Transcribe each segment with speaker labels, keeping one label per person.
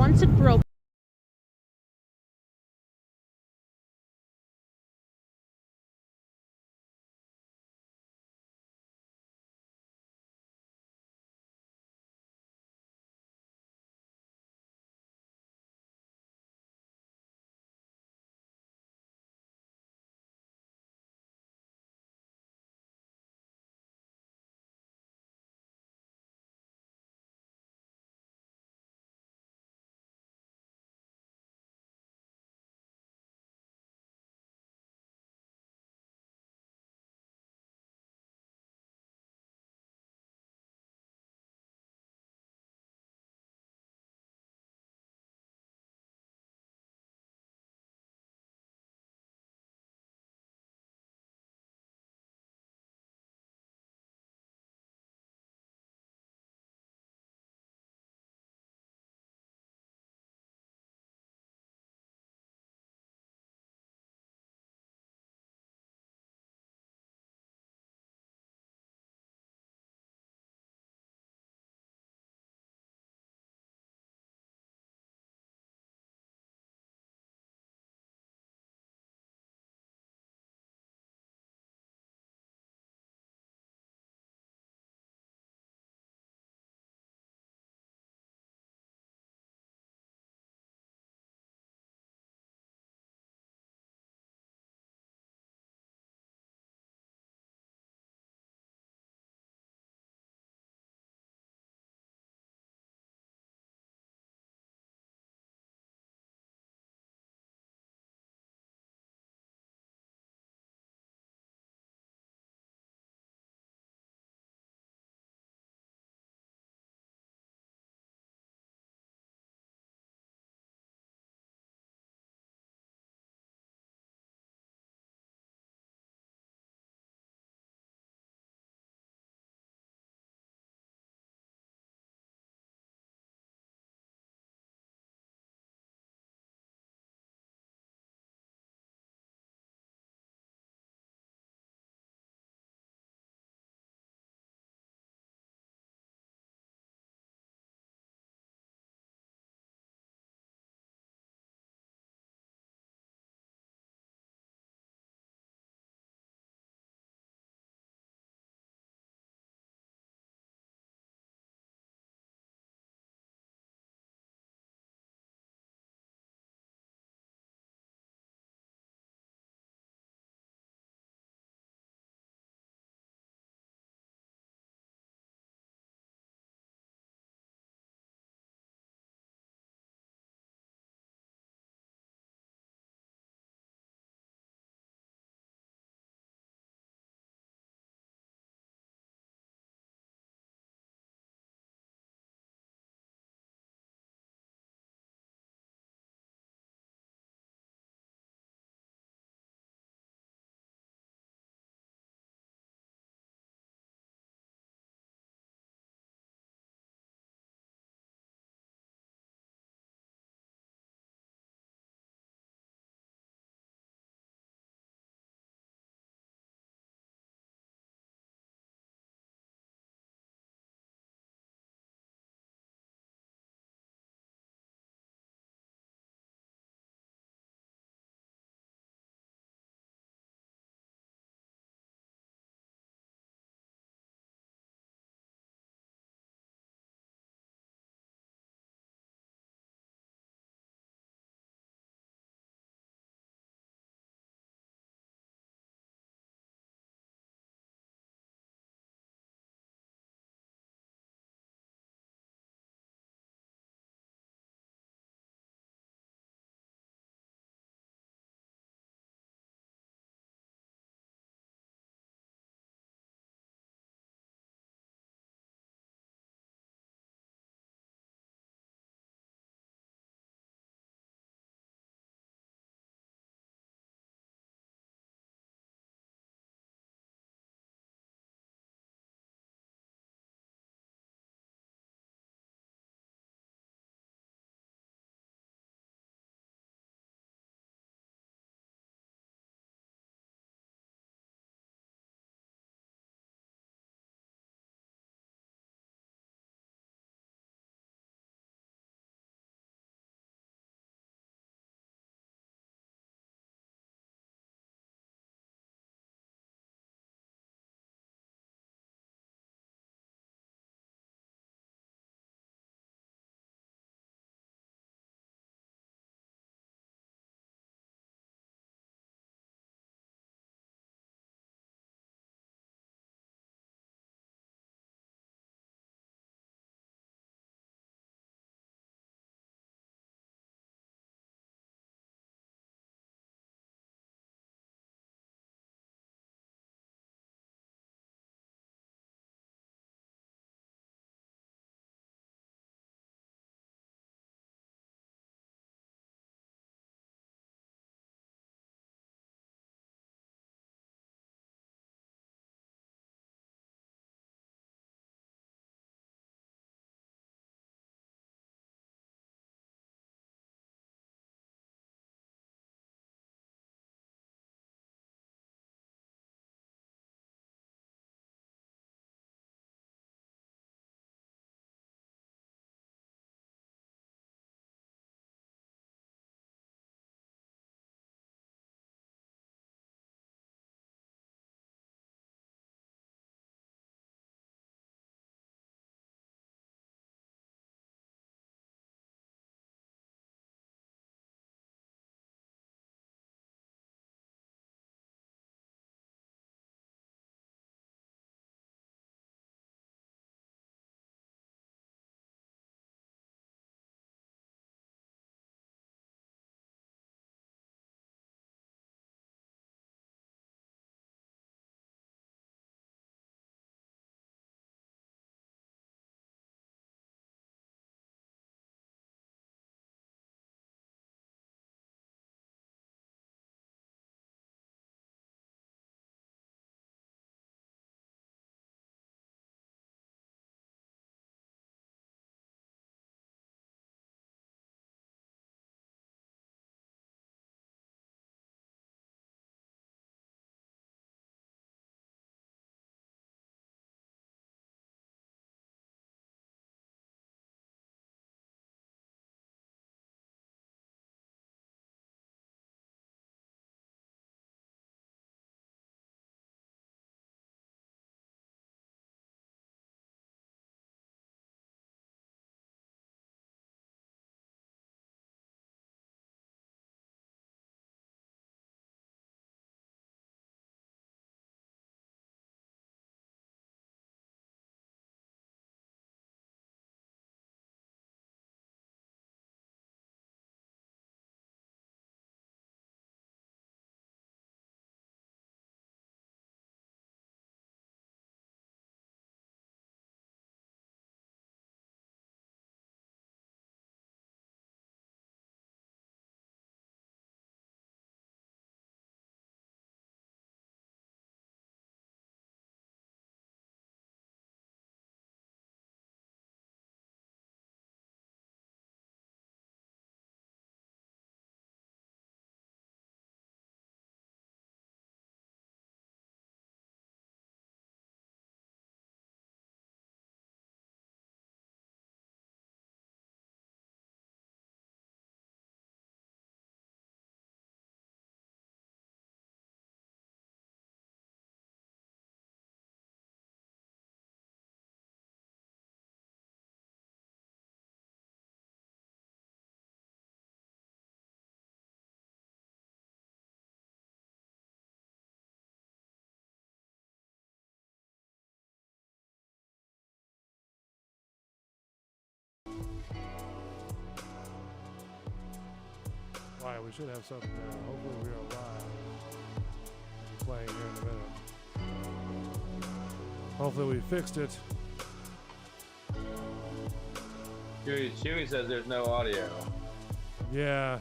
Speaker 1: once it broke. Alright, we should have something now. Hopefully we are live. Playing here in a minute. Hopefully we fixed it.
Speaker 2: Chewy says there's no audio.
Speaker 1: Yeah.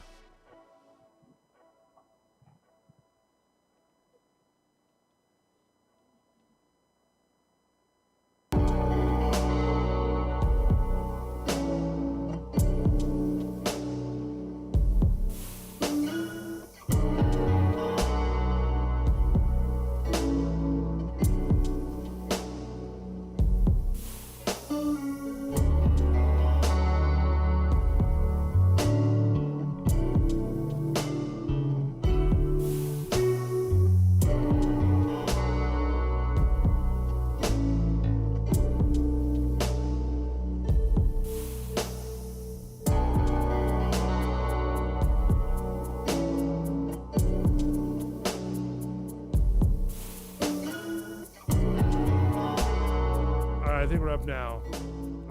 Speaker 1: I think we're up now.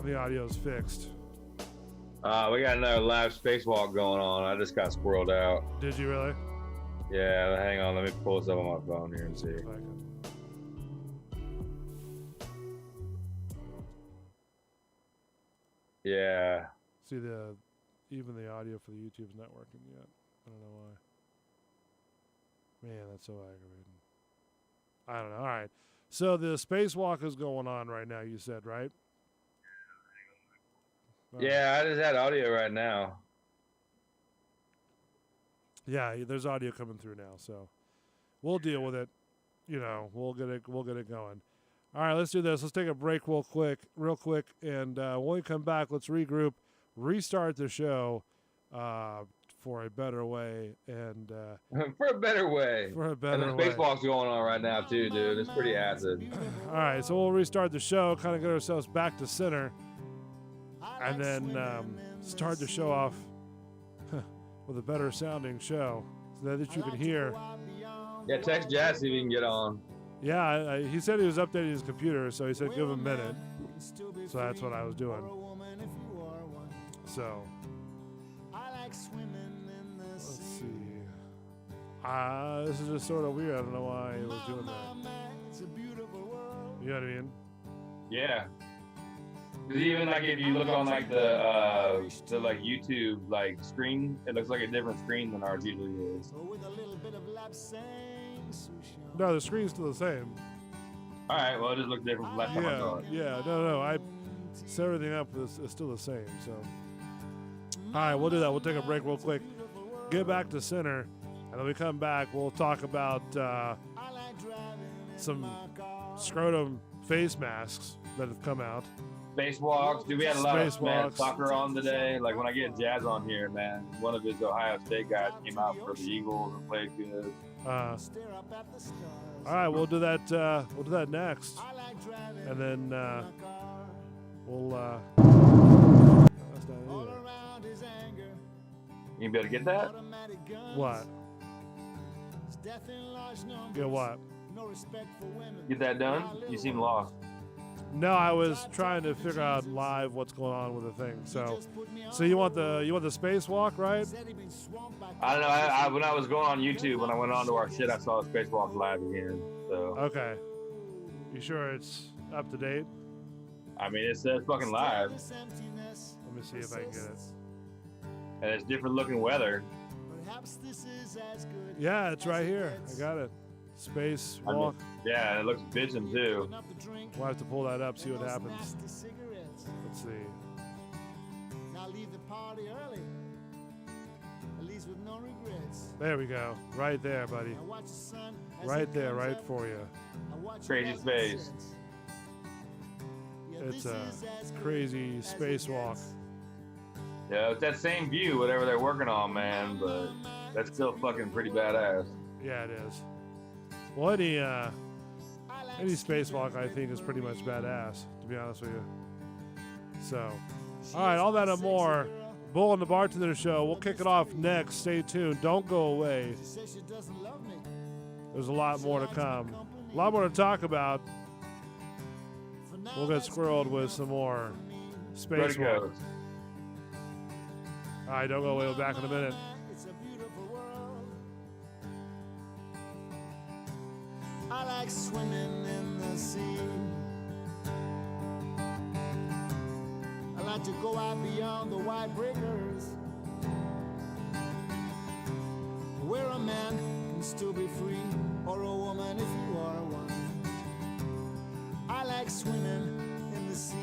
Speaker 1: The audio's fixed.
Speaker 2: We got another live spacewalk going on. I just got squirreled out.
Speaker 1: Did you really?
Speaker 2: Yeah, hang on. Let me pull this up on my phone here and see. Yeah.
Speaker 1: See, even the audio for the YouTube's not working yet. I don't know why. Man, that's so aggravating. I don't know. All right. So the spacewalk is going on right now, you said, right?
Speaker 2: Yeah, I just had audio right now.
Speaker 1: Yeah, there's audio coming through now, so we'll deal with it. You know, we'll get it going. All right, let's do this. Let's take a break real quick, and when we come back, let's regroup, restart the show for a better way, and
Speaker 2: for a better way.
Speaker 1: For a better way.
Speaker 2: And the spacewalk's going on right now too, dude. It's pretty acid.
Speaker 1: All right, so we'll restart the show, kind of get ourselves back to center, and then start the show off with a better sounding show so that you can hear.
Speaker 2: Yeah, text Jazz, see if he can get on.
Speaker 1: Yeah, he said he was updating his computer, so he said give him a minute. So that's what I was doing. So let's see. This is just sort of weird. I don't know why he was doing that. You know what I mean?
Speaker 2: Yeah. Because even like if you look on like the like YouTube like screen, it looks like a different screen than ours usually is.
Speaker 1: No, the screen's still the same.
Speaker 2: All right, well it just looks different from last time I saw it.
Speaker 1: Yeah, no, I set everything up. It's still the same. So, all right, we'll do that. We'll take a break real quick, get back to center, and then we come back. We'll talk about some scrotum face masks that have come out.
Speaker 2: Spacewalks. Dude, we had a lot of soccer on today. Like when I get Jazz on here, man, one of his Ohio State guys came out for the Eagles and played good.
Speaker 1: All right, we'll do that. We'll do that next, and then we'll. That's not it.
Speaker 2: You be able to get that?
Speaker 1: What? Get what?
Speaker 2: Get that done? You seem lost.
Speaker 1: No, I was trying to figure out live what's going on with the thing. So you want the spacewalk, right?
Speaker 2: I don't know. When I was going on YouTube, when I went on to our shit, I saw the spacewalk live again. So
Speaker 1: okay, you sure it's up to date?
Speaker 2: I mean, it says fucking live.
Speaker 1: Let me see if I can get it.
Speaker 2: And it's different looking weather.
Speaker 1: Yeah, it's right here. I got it. Space walk.
Speaker 2: I mean, yeah, it looks bitchin' too.
Speaker 1: We'll have to pull that up, see what happens. Let's see. There we go. Right there, buddy. Right there, right for you.
Speaker 2: Crazy space.
Speaker 1: It's a crazy spacewalk.
Speaker 2: Yeah, it's that same view, whatever they're working on, man, but that's still fucking pretty badass.
Speaker 1: Yeah, it is. Well, any spacewalk, I think, is pretty much badass, to be honest with you. So, all right, all that and more. Bull and the Bartender Show. We'll kick it off next. Stay tuned. Don't go away. There's a lot more to come. A lot more to talk about. We'll get squirreled with some more spacewalk. All right, don't go away. We'll be back in a minute.
Speaker 3: like swimming in the sea. I like to go out beyond the wide breakers, where a man can still be free, or a woman if you are one. I like swimming in the sea.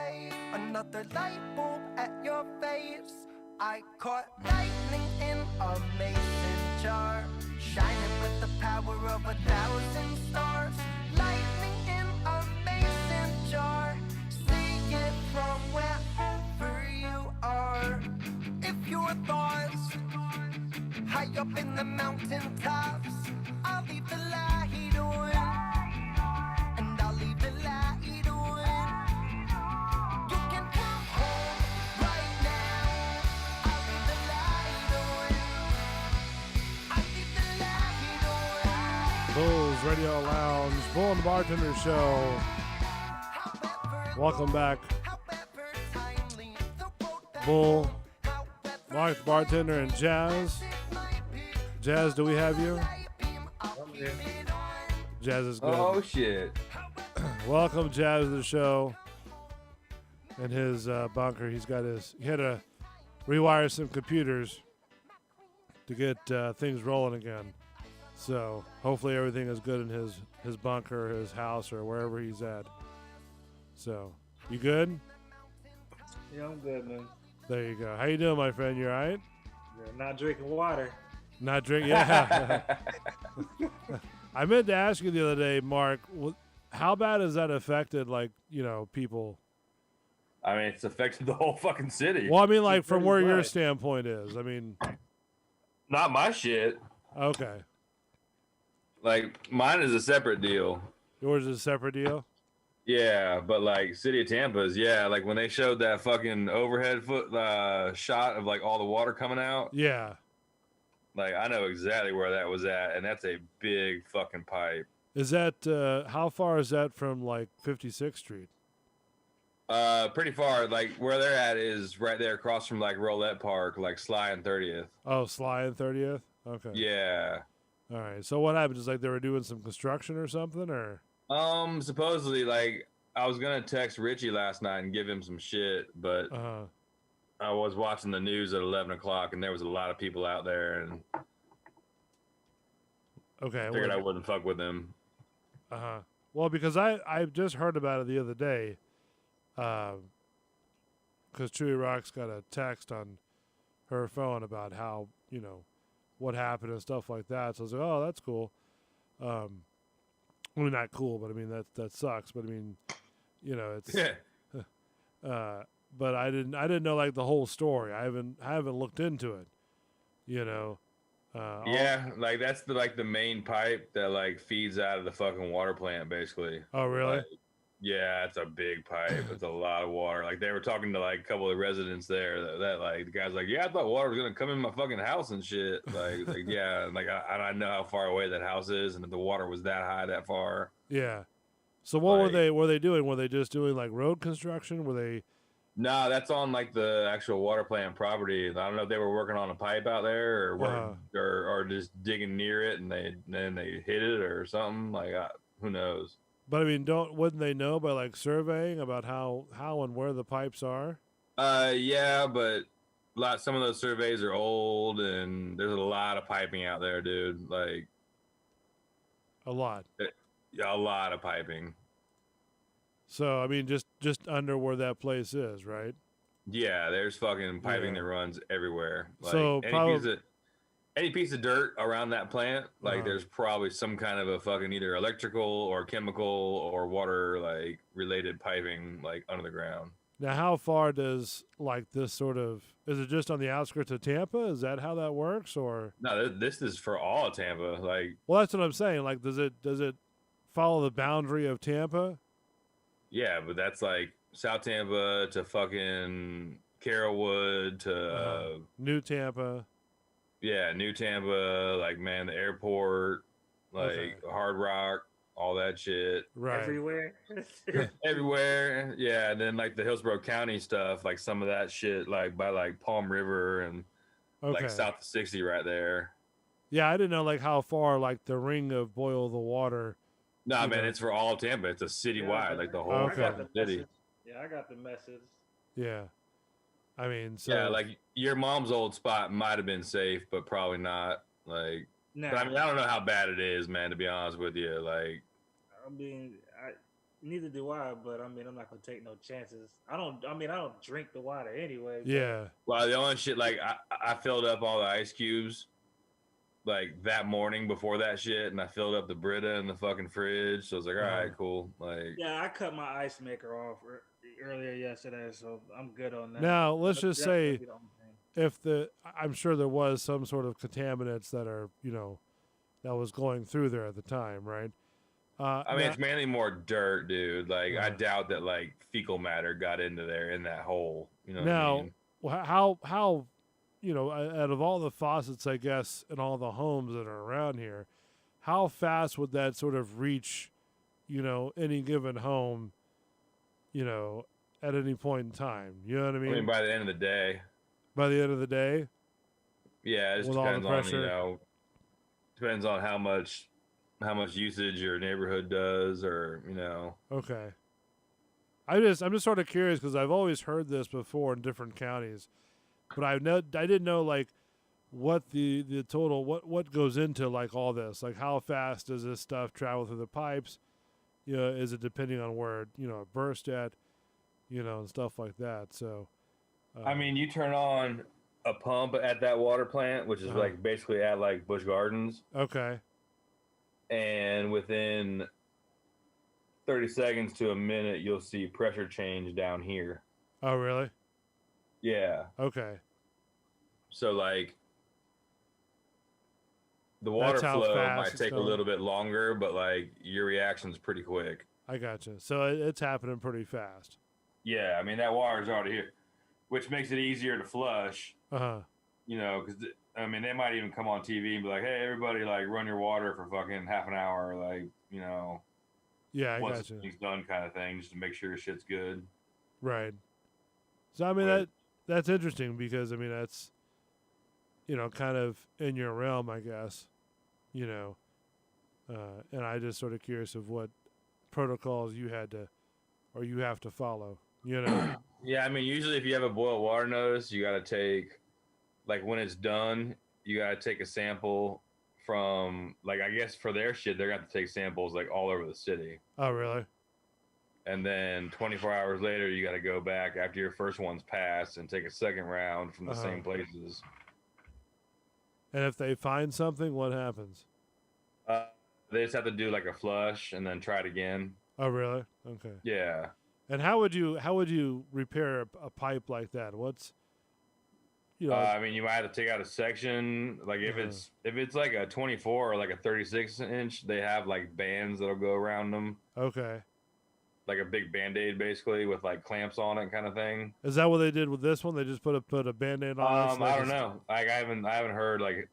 Speaker 4: light, another light bulb at your face. I caught lightning in a mason jar, shining with the power of 1,000 stars. Lightning in a mason jar, see it from wherever you are. If your thoughts high up in the mountain tops, I'll leave the light on, and I'll leave the light on. You can come home right now. I'll leave the light on. I'll leave the light on.
Speaker 1: Bulls Radio Lounge, Bull and the Bartender Show.
Speaker 4: However,
Speaker 1: Welcome back,
Speaker 4: however timely the road that
Speaker 1: Bull,
Speaker 4: however
Speaker 1: Mark the Bartender, and Jazz.
Speaker 4: it might be,
Speaker 1: Jazz, do we have you?
Speaker 4: light beam, I'll keep it on.
Speaker 1: Jazz is good.
Speaker 2: Oh shit.
Speaker 1: Welcome, Jazz, to the show. In his bunker, he had to rewire some computers to get things rolling again. So hopefully everything is good in his bunker, his house, or wherever he's at. So, you good?
Speaker 5: Yeah, I'm good, man.
Speaker 1: There you go. How you doing, my friend? You all right?
Speaker 5: Yeah, not drinking water.
Speaker 1: Not drink? Yeah. I meant to ask you the other day, Mark, how bad has that affected, like, people?
Speaker 2: I mean, it's affected the whole fucking city.
Speaker 1: Well, I mean, like, from
Speaker 5: pretty
Speaker 1: where your
Speaker 5: bad.
Speaker 1: standpoint is. I mean,
Speaker 2: Not my shit.
Speaker 1: okay.
Speaker 2: Like, mine is a separate deal.
Speaker 1: Yours is a separate deal?
Speaker 2: Yeah, but like City of Tampa's, yeah, like when they showed that fucking overhead shot of like all the water coming out,
Speaker 1: Yeah.
Speaker 2: like I know exactly where that was at, and that's a big fucking pipe.
Speaker 1: Is that, how far is that from, like, 56th Street?
Speaker 2: Pretty far. Like where they're at is right there across from like Rolette Park, like Sly and 30th.
Speaker 1: Oh, Sly and 30th? Okay.
Speaker 2: Yeah.
Speaker 1: All right. So what happened? Just like they were doing some construction or something, or?
Speaker 2: Supposedly, like I was gonna text Richie last night and give him some shit, but
Speaker 1: Uh-huh.
Speaker 2: I was watching the news at 11 o'clock, and there was a lot of people out there, and
Speaker 1: Okay.
Speaker 2: figured I wouldn't fuck with them.
Speaker 1: Uh-huh. Well, because I just heard about it the other day, because Chewy Rock's got a text on her phone about how, what happened and stuff like that. So I was like, oh, that's cool. Well, not cool, but I mean, that sucks. But I mean, it's,
Speaker 2: Yeah.
Speaker 1: but I didn't know like the whole story. I haven't looked into it,
Speaker 2: Yeah, like that's the main pipe that like feeds out of the fucking water plant, basically.
Speaker 1: Oh, really?
Speaker 2: Like, yeah, it's a big pipe. It's a lot of water. Like they were talking to like a couple of residents there that like the guy's like, yeah, I thought water was gonna come in my fucking house and shit. Like yeah, like I know how far away that house is, and if the water was that high that far.
Speaker 1: Yeah. So what were
Speaker 2: Like-
Speaker 1: they doing? Were they just doing like road construction? Were they?
Speaker 2: No, that's on like the actual water plant property. I don't know if they were working on a pipe out there or or just digging near it and then they hit it or something. Like who knows?
Speaker 1: But I mean, wouldn't they know by like surveying about how and where the pipes are?
Speaker 2: Yeah, but some of those surveys are old, and there's a lot of piping out there, dude. Like
Speaker 1: A lot.
Speaker 2: yeah, a lot of piping.
Speaker 1: So I mean, just under where that place is, right?
Speaker 2: Yeah, there's fucking piping
Speaker 1: Yeah.
Speaker 2: that runs everywhere. Like
Speaker 1: So
Speaker 2: any piece of dirt around that plant, like
Speaker 1: Uh-huh.
Speaker 2: there's probably some kind of a fucking either electrical or chemical or water like related piping like under the ground.
Speaker 1: Now, how far does like this sort of? Is it just on the outskirts of Tampa? Is that how that works, or?
Speaker 2: No, this is for all of Tampa. Like
Speaker 1: Well, that's what I'm saying. Like, does it follow the boundary of Tampa?
Speaker 2: yeah, but that's like South Tampa to fucking Carrollwood to
Speaker 1: New Tampa.
Speaker 2: yeah, New Tampa, like man, the airport, like
Speaker 1: Okay.
Speaker 2: Hard Rock, all that shit.
Speaker 1: Right.
Speaker 5: Everywhere.
Speaker 2: Everywhere. Yeah, and then like the Hillsborough County stuff, like some of that shit like by like Palm River and
Speaker 1: Okay.
Speaker 2: like south of 60 right there.
Speaker 1: Yeah, I didn't know like how far like the ring of boil the water.
Speaker 2: Nah,
Speaker 1: You
Speaker 2: man,
Speaker 1: know.
Speaker 2: it's for all of Tampa. It's a citywide, like the whole
Speaker 1: Okay.
Speaker 2: fucking city.
Speaker 5: Message. Yeah, I got the message.
Speaker 1: Yeah. I mean, so
Speaker 2: Yeah, like your mom's old spot might have been safe, but probably not. Like,
Speaker 5: Nah,
Speaker 2: but I mean, I don't know how bad it is, man. To be honest with you, like,
Speaker 5: I mean, neither do I. But I mean, I'm not gonna take no chances. I don't. I mean, I don't drink the water anyway. But
Speaker 1: Yeah.
Speaker 2: Well, the only shit like I filled up all the ice cubes like that morning before that shit, and I filled up the Brita in the fucking fridge. So I was like, all right, cool. Like,
Speaker 5: yeah, I cut my ice maker off earlier yesterday, so I'm good on that.
Speaker 1: Now let's
Speaker 5: That's-
Speaker 1: just
Speaker 5: that's gonna
Speaker 1: say
Speaker 5: be the only thing.
Speaker 1: if I'm sure there was some sort of contaminants that are that was going through there at the time, right?
Speaker 2: I mean, it's mainly more dirt, dude. Like, I
Speaker 1: Uh.
Speaker 2: doubt that like fecal matter got into there in that hole. You know what I
Speaker 1: now
Speaker 2: mean?
Speaker 1: how out of all the faucets, I guess, and all the homes that are around here, how fast would that sort of reach, any given home, at any point in time? You know what I
Speaker 2: I
Speaker 1: mean?
Speaker 2: mean, by the end of the day,
Speaker 1: By the end of the day,
Speaker 2: yeah, it just
Speaker 1: with all the
Speaker 2: depends on
Speaker 1: pressure.
Speaker 2: depends on how much usage your neighborhood does, or
Speaker 1: Okay. I'm just sort of curious because I've always heard this before in different counties, but I didn't know like what the total what goes into like all this, like how fast does this stuff travel through the pipes? Is it depending on where it burst at, and stuff like that. So,
Speaker 2: I mean, you turn on a pump at that water plant, which is
Speaker 1: Uh-huh.
Speaker 2: like basically at like Busch Gardens,
Speaker 1: okay,
Speaker 2: and within 30 seconds to a minute, you'll see pressure change down here.
Speaker 1: oh really?
Speaker 2: Yeah.
Speaker 1: Okay,
Speaker 2: So like the water
Speaker 1: That's how
Speaker 2: flow
Speaker 1: fast
Speaker 2: might
Speaker 1: it's
Speaker 2: take a
Speaker 1: going.
Speaker 2: little bit longer, but like your reaction's pretty quick.
Speaker 1: I gotcha. So it's happening pretty fast.
Speaker 2: Yeah, I mean that water's already here, which makes it easier to flush.
Speaker 1: Uh-huh.
Speaker 2: Because I mean they might even come on TV and be like, "Hey, everybody, like run your water for fucking half an hour, like
Speaker 1: Yeah, I
Speaker 2: once
Speaker 1: gotcha.
Speaker 2: it's done, kind of thing, just to make sure your shit's good."
Speaker 1: Right. So I mean
Speaker 2: Right.
Speaker 1: that's interesting because I mean that's kind of in your realm, I guess. And I just sort of curious of what protocols you had to or you have to follow.
Speaker 2: Yeah, I mean usually if you have a boil water notice, you got to take like when it's done, you got to take a sample from like I guess for their shit they're going to take samples like all over the city.
Speaker 1: Oh, really?
Speaker 2: And then 24 hours later, you got to go back after your first one's passed and take a second round from the
Speaker 1: Uh-huh.
Speaker 2: same places.
Speaker 1: And if they find something, what happens?
Speaker 2: They just have to do like a flush and then try it again.
Speaker 1: Oh, really? Okay.
Speaker 2: Yeah.
Speaker 1: And how would you repair a pipe like that? What's
Speaker 2: I mean, you might have to take out a section. Like if it's like a 24 or like a 36-inch, they have like bands that'll go around them,
Speaker 1: okay.
Speaker 2: like a big Band-Aid basically with like clamps on it, kind of thing.
Speaker 1: Is that what they did with this one? They just put a Band-Aid on it? So
Speaker 2: I don't know. Like I haven't heard like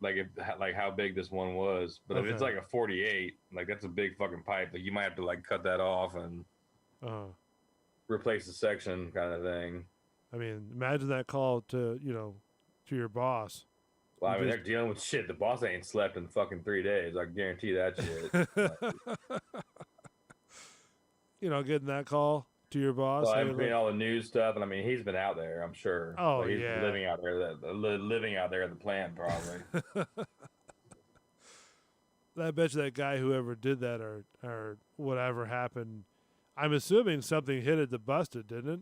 Speaker 2: how big this one was. But if it's
Speaker 1: Okay.
Speaker 2: like a 48, like that's a big fucking pipe. Like you might have to like cut that off and replace the section, kind of thing.
Speaker 1: I mean, imagine that call to your boss.
Speaker 2: Well, I
Speaker 1: You
Speaker 2: mean,
Speaker 1: just-
Speaker 2: they're dealing with shit. The boss ain't slept in fucking 3 days. I guarantee that shit.
Speaker 1: Getting that call to your boss.
Speaker 2: Well,
Speaker 1: hey,
Speaker 2: I'm between
Speaker 1: look-
Speaker 2: all the news stuff, and I mean, he's been out there. I'm sure.
Speaker 1: Oh,
Speaker 2: Like, he's
Speaker 1: yeah.
Speaker 2: living out there. Living out there at the plant, probably.
Speaker 1: I bet you that guy, whoever did that or whatever happened, I'm assuming something hit it that busted, didn't it?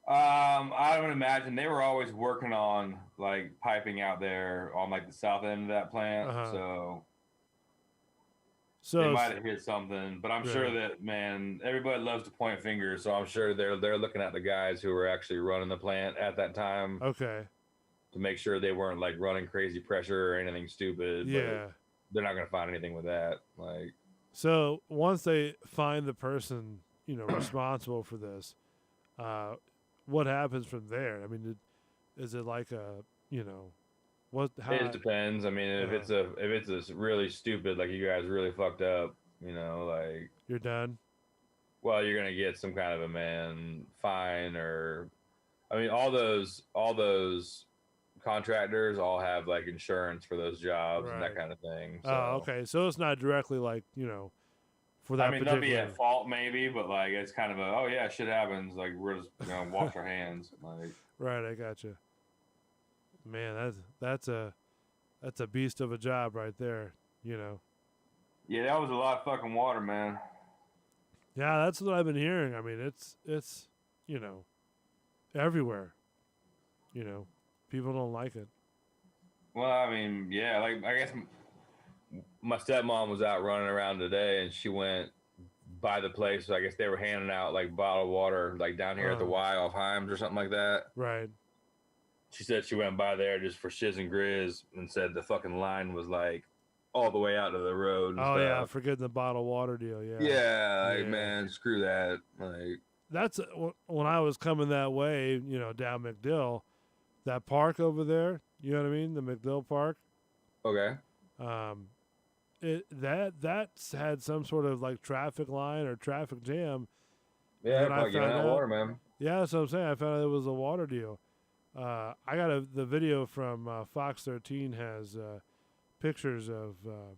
Speaker 2: I would imagine they were always working on like piping out there on like the south end of that plant,
Speaker 1: Uh-huh.
Speaker 2: so they
Speaker 1: So
Speaker 2: might have hit something. But I'm sure that man, everybody loves to point fingers, so I'm sure they're looking at the guys who were actually running the plant at that time
Speaker 1: okay.
Speaker 2: to make sure they weren't like running crazy pressure or anything stupid. but
Speaker 1: Yeah.
Speaker 2: they're not gonna find anything with that. Like,
Speaker 1: So once they find the person, responsible for this, what happens from there? I mean, is it like a, what? How?
Speaker 2: it just depends. I mean, if it's a really stupid, like you guys really fucked up, like,
Speaker 1: You're done.
Speaker 2: well, you're gonna get some kind of a fine, or, I mean, all those contractors all have like insurance for those jobs and that
Speaker 1: Right.
Speaker 2: kind of thing. So,
Speaker 1: Oh, okay. So it's not directly like for that
Speaker 2: I mean, they'll be
Speaker 1: particular.
Speaker 2: at fault maybe, but like it's kind of a, oh yeah, shit happens. Like we're just gonna wash our hands. Like,
Speaker 1: Right, I gotcha. Man, that's a beast of a job right there.
Speaker 2: yeah, that was a lot of fucking water, man.
Speaker 1: Yeah, that's what I've been hearing. I mean, it's you know everywhere. You know, people don't like it.
Speaker 2: Well, I mean, yeah, like I guess my stepmom was out running around today, and she went by the place. So I guess they were handing out like bottled water, like down here at the Y off Himes or something like that.
Speaker 1: Right.
Speaker 2: She said she went by there just for shiz and grizz, and said the fucking line was like all the way out to the road. And
Speaker 1: Oh
Speaker 2: stuff.
Speaker 1: yeah, forgetting the bottled water deal. Yeah.
Speaker 2: Yeah, like,
Speaker 1: Yeah.
Speaker 2: man, screw that. Like
Speaker 1: That's when I was coming that way. You know, down McDill, that park over there. You know what I mean? The McDill Park.
Speaker 2: okay,
Speaker 1: That's had some sort of like traffic line or traffic jam.
Speaker 2: yeah,
Speaker 1: Then I
Speaker 2: probably getting
Speaker 1: found
Speaker 2: out
Speaker 1: out-
Speaker 2: water, man.
Speaker 1: Yeah, that's what I'm saying. I found out it was a water deal. I got the video from Fox 13 has pictures of the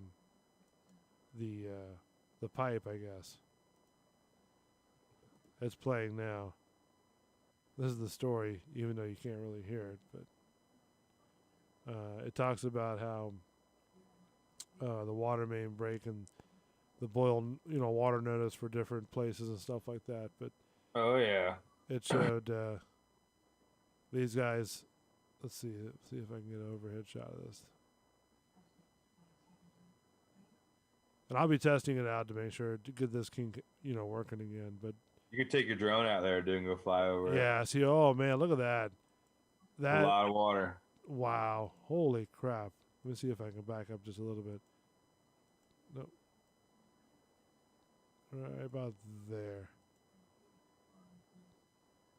Speaker 1: pipe. I guess it's playing now. This is the story, even though you can't really hear it, but it talks about how the water main break and the boil, water notice for different places and stuff like that. But
Speaker 2: Oh yeah,
Speaker 1: it showed these guys. Let's see if I can get an overhead shot of this. And I'll be testing it out to make sure to get this kink, working again. But
Speaker 2: you could take your drone out there, dude, and go fly over.
Speaker 1: yeah, see, oh man, look at that.
Speaker 2: a lot of water.
Speaker 1: Wow, holy crap. Let me see if I can back up just a little bit. Nope. Right about there.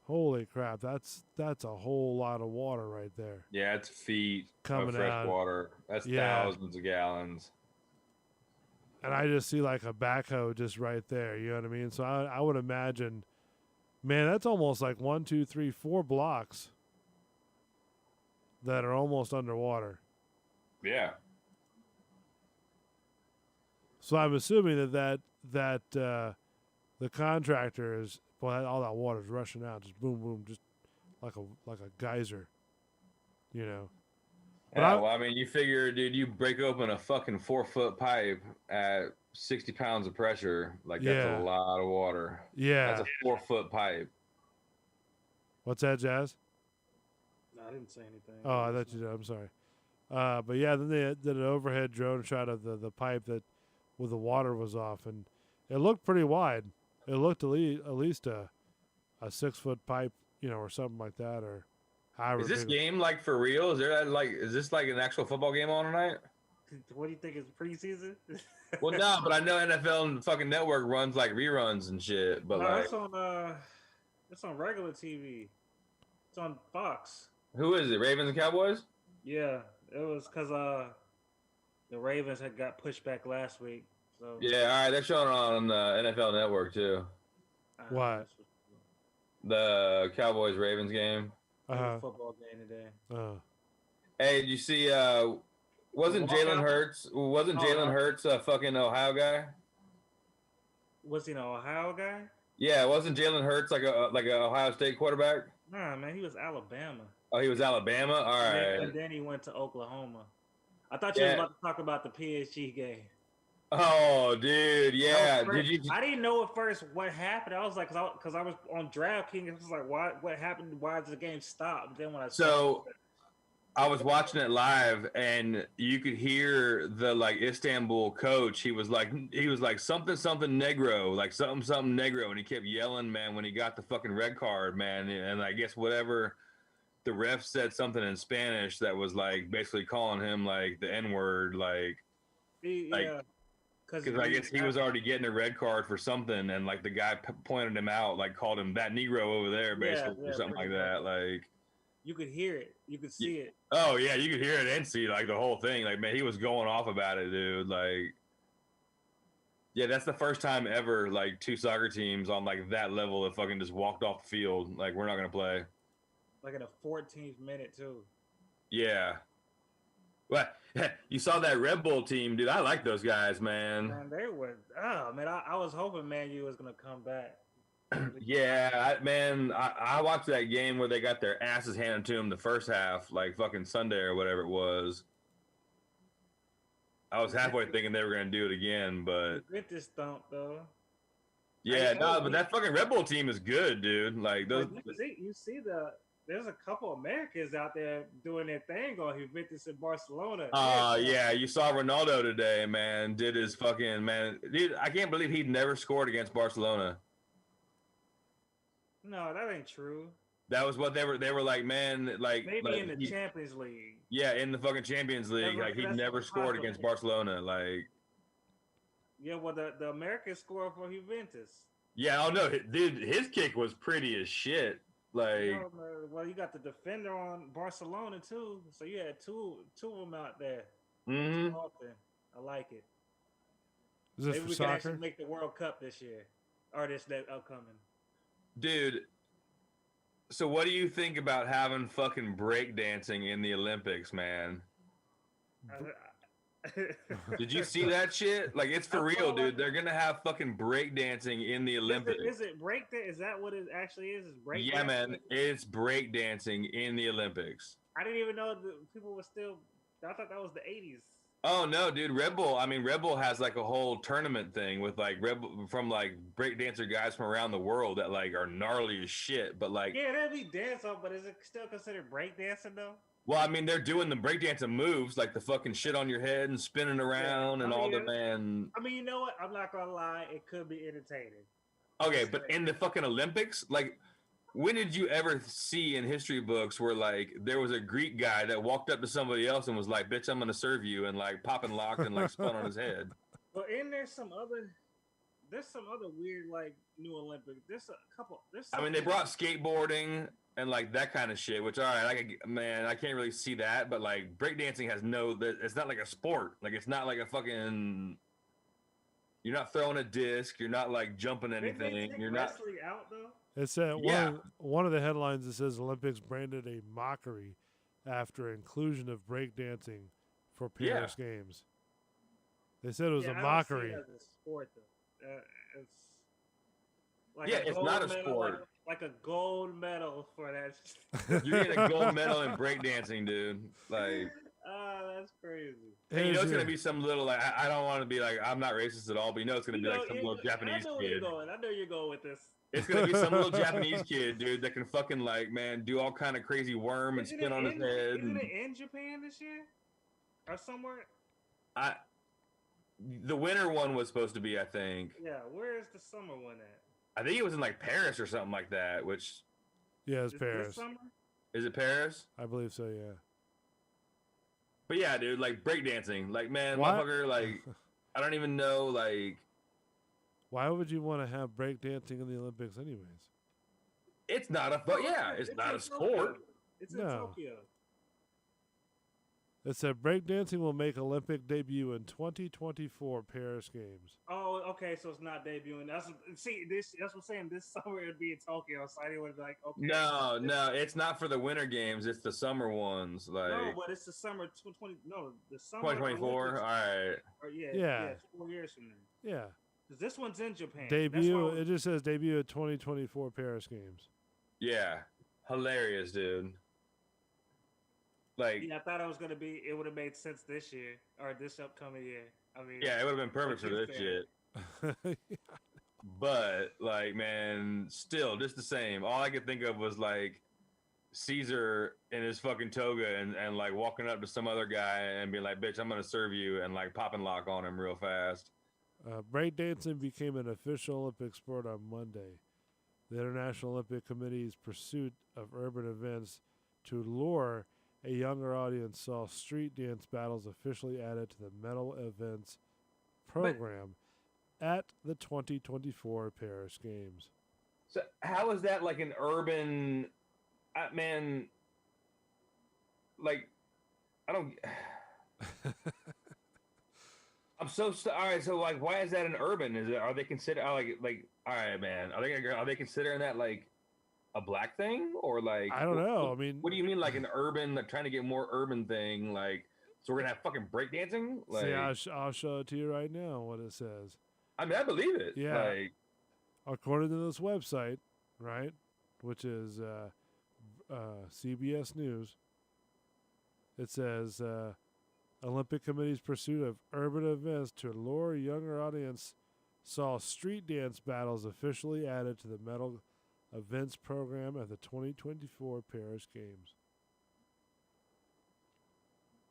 Speaker 1: Holy crap, that's a whole lot of water right there.
Speaker 2: Yeah, it's feet
Speaker 1: Coming
Speaker 2: of fresh
Speaker 1: out.
Speaker 2: water. That's
Speaker 1: Yeah.
Speaker 2: thousands of gallons.
Speaker 1: And I just see like a backhoe just right there, you know what I mean? So I would imagine, man, that's almost like 1, 2, 3, 4 blocks that are almost underwater.
Speaker 2: Yeah.
Speaker 1: So I'm assuming that the contractor is, boy, all that water's rushing out, just boom, boom, just like a geyser, you know. But
Speaker 2: Yeah, well, I mean, you figure, dude, you break open a fucking 4-foot pipe at 60 pounds of pressure. Like, that's
Speaker 1: Yeah.
Speaker 2: a lot of water.
Speaker 1: Yeah.
Speaker 2: That's a 4-foot pipe.
Speaker 1: What's that, Jazz?
Speaker 5: No, I didn't say anything.
Speaker 1: Oh, I thought you did. I'm sorry. But yeah, then they did an overhead drone shot of the pipe that where the water was off, and it looked pretty wide. It looked at least a 6-foot pipe, or something like that, or however.
Speaker 2: Is this
Speaker 1: big-
Speaker 2: game like for real? Is this like an actual football game on tonight?
Speaker 5: What do you think is preseason?
Speaker 2: Well, no, but I know NFL and fucking network runs like reruns and shit. But
Speaker 5: No,
Speaker 2: like,
Speaker 5: it's on regular TV. It's on Fox.
Speaker 2: who is it? Ravens and Cowboys?
Speaker 5: Yeah, it was because the Ravens had got pushed back last week. So
Speaker 2: Yeah, all right. They're showing on NFL Network too.
Speaker 1: What?
Speaker 2: The Cowboys Ravens game.
Speaker 5: Football game today.
Speaker 2: Hey, did you see? Wasn't
Speaker 5: The
Speaker 2: Jalen
Speaker 5: walkout?
Speaker 2: Hurts? Wasn't
Speaker 5: Oh,
Speaker 2: Jalen
Speaker 5: no.
Speaker 2: Hurts a fucking Ohio guy?
Speaker 5: Was he an Ohio guy?
Speaker 2: Yeah, wasn't Jalen Hurts like a Ohio State quarterback?
Speaker 5: Nah, man, he was Alabama.
Speaker 2: Oh, he was Alabama. All right.
Speaker 5: And then he went to Oklahoma. I thought you
Speaker 2: Yeah.
Speaker 5: was about to talk about the PSG game.
Speaker 2: Oh, dude, yeah.
Speaker 5: That was
Speaker 2: Did you?
Speaker 5: first- I didn't know at first what happened. I was like, because I was on DraftKings. I was like, what happened? Why did the game stop? But then when I
Speaker 2: So, I was watching it live, and you could hear the like Istanbul coach. He was like something negro, like something negro, and he kept yelling, man, when he got the fucking red card, man. And I guess whatever the ref said something in Spanish that was like basically calling him like the N word, like
Speaker 5: yeah,
Speaker 2: because I guess he was already getting a red card for something, and like the guy pointed him out, like called him that Negro over there, basically, or something like
Speaker 5: pretty
Speaker 2: that, like.
Speaker 5: You could hear it. You could see it.
Speaker 2: Oh yeah, you could hear it and see like the whole thing. Like, man, he was going off about it, dude. Like, yeah, that's the first time ever like two soccer teams on like that level have fucking just walked off the field. Like, we're not gonna play.
Speaker 5: Like in the 14th minute too.
Speaker 2: Yeah. What? You saw that Red Bull team, dude. I like those guys, man.
Speaker 5: Man, they were. Oh man, I was hoping Man U was gonna come back.
Speaker 2: Yeah, I watched that game where they got their asses handed to them the first half, like fucking Sunday or whatever it was. I was halfway thinking they were going to do it again, but
Speaker 5: Get this stump though.
Speaker 2: Yeah, no, but that fucking Red Bull team is good, dude. Like those.
Speaker 5: You see there's a couple Americans out there doing their thing on Juventus in Barcelona.
Speaker 2: Yeah, you saw Ronaldo today, man. Did his fucking man, dude. I can't believe he never scored against Barcelona.
Speaker 5: No, that ain't true.
Speaker 2: That was what they were like, man. Like
Speaker 5: Maybe in the Champions League.
Speaker 2: Yeah, in the fucking Champions League, like he never scored against Barcelona. Like,
Speaker 5: yeah, well, the Americans scored for Juventus.
Speaker 2: Yeah, oh no, dude, his kick was pretty as shit. Like,
Speaker 5: well, you got the defender on Barcelona too, so you had two of them out there.
Speaker 2: Mm-hmm.
Speaker 5: I like it.
Speaker 1: Is this
Speaker 5: Maybe
Speaker 1: for
Speaker 5: we
Speaker 1: soccer?
Speaker 5: can actually make the World Cup this year, or this upcoming.
Speaker 2: Dude, so what do you think about having fucking breakdancing in the Olympics, man? Did you see that shit? Like, it's for real, dude. They're gonna have fucking breakdancing in the Olympics.
Speaker 5: Is it breakdance? Is that what it actually is? Is breakdancing?
Speaker 2: Yeah, man, it's breakdancing in the Olympics.
Speaker 5: I didn't even know that people were still. I thought that was the 80s.
Speaker 2: Oh no, dude! Red Bull has like a whole tournament thing with like Red Bull, from like breakdancer guys from around the world that like are gnarly as shit. But like,
Speaker 5: yeah, that'd be dance off. But is it still considered breakdancing though?
Speaker 2: Well, I mean, they're doing the breakdancing moves, like the fucking shit on your head and spinning around and all the man.
Speaker 5: I mean, you know what? I'm not gonna lie, it could be entertaining.
Speaker 2: Okay, but in the fucking Olympics, like, when did you ever see in history books where like there was a Greek guy that walked up to somebody else and was like, "Bitch, I'm gonna serve you," and like pop and locked and like spun on his head?
Speaker 5: But there's some other weird like new Olympics. I
Speaker 2: mean, they brought skateboarding and like that kind of shit, which all right, I can't really see that, but like breakdancing has it's not like a sport. Like, it's not like a fucking, you're not throwing a disc, you're not like jumping anything, you're not
Speaker 5: wrestling out though.
Speaker 1: It said one of the headlines that says Olympics branded a mockery after inclusion of breakdancing for Paris Games. They said it was a mockery.
Speaker 5: I don't see it as a sport though. It's like
Speaker 2: it's not a sport.
Speaker 5: Like a gold medal for that.
Speaker 2: You're getting a gold medal in breakdancing, dude. Like,
Speaker 5: that's crazy.
Speaker 2: And you know it's gonna be some little like, I don't want to be like, I'm not racist at all, but you know it's gonna be like some little Japanese kid.
Speaker 5: I know you're going with this.
Speaker 2: It's gonna be some little Japanese kid, dude, that can fucking like, man, do all kind of crazy worm and spin on his head.
Speaker 5: Isn't it in Japan this year or somewhere?
Speaker 2: The winter one was supposed to be, I think.
Speaker 5: Yeah, where is the summer one at?
Speaker 2: I think it was in like Paris or something like that. Which,
Speaker 1: it's Paris.
Speaker 2: Is it Paris?
Speaker 1: I believe so. Yeah.
Speaker 2: But yeah, dude, like breakdancing, like, man, motherfucker, like, I don't even know, like.
Speaker 1: Why would you want to have breakdancing in the Olympics, anyways?
Speaker 2: It's not it's not a sport.
Speaker 5: It's in Tokyo.
Speaker 1: It said breakdancing will make Olympic debut in 2024 Paris Games.
Speaker 5: Oh, okay, so it's not debuting. That's what I'm saying. This summer it'd be in Tokyo, so I would be like, okay.
Speaker 2: No, it's not for the winter games. It's the summer ones. Like,
Speaker 5: no, but it's the summer
Speaker 2: 2024. All right.
Speaker 5: Or, it's 4 years from now.
Speaker 1: Yeah.
Speaker 5: Because this one's in Japan.
Speaker 1: Debut. It just says debut at 2024 Paris Games.
Speaker 2: Yeah, hilarious, dude. Like,
Speaker 5: I thought it would have made sense this year or this upcoming year. I mean,
Speaker 2: it would have been perfect for this shit. But like, man, still just the same. All I could think of was like Caesar in his fucking toga and like walking up to some other guy and being like, "Bitch, I'm gonna serve you," and like pop and lock on him real fast.
Speaker 1: Breakdancing became an official Olympic sport on Monday. The International Olympic Committee's pursuit of urban events to lure a younger audience saw street dance battles officially added to the medal events program at the 2024 Paris Games.
Speaker 2: So how is that like an urban, man? Like, I don't. I'm so all right. So like, why is that an urban? Are they consider like? All right, man. Are they considering that like a black thing or like?
Speaker 1: I don't know. I mean,
Speaker 2: what do you mean like an urban? Like trying to get more urban thing? Like, so we're gonna have fucking breakdancing? Like,
Speaker 1: see, I'll show it to you right now. What it says.
Speaker 2: I mean, I believe it.
Speaker 1: Yeah.
Speaker 2: Like,
Speaker 1: according to this website, right, which is CBS News, it says Olympic Committee's pursuit of urban events to lure younger audience saw street dance battles officially added to the medal events program at the 2024 Paris Games.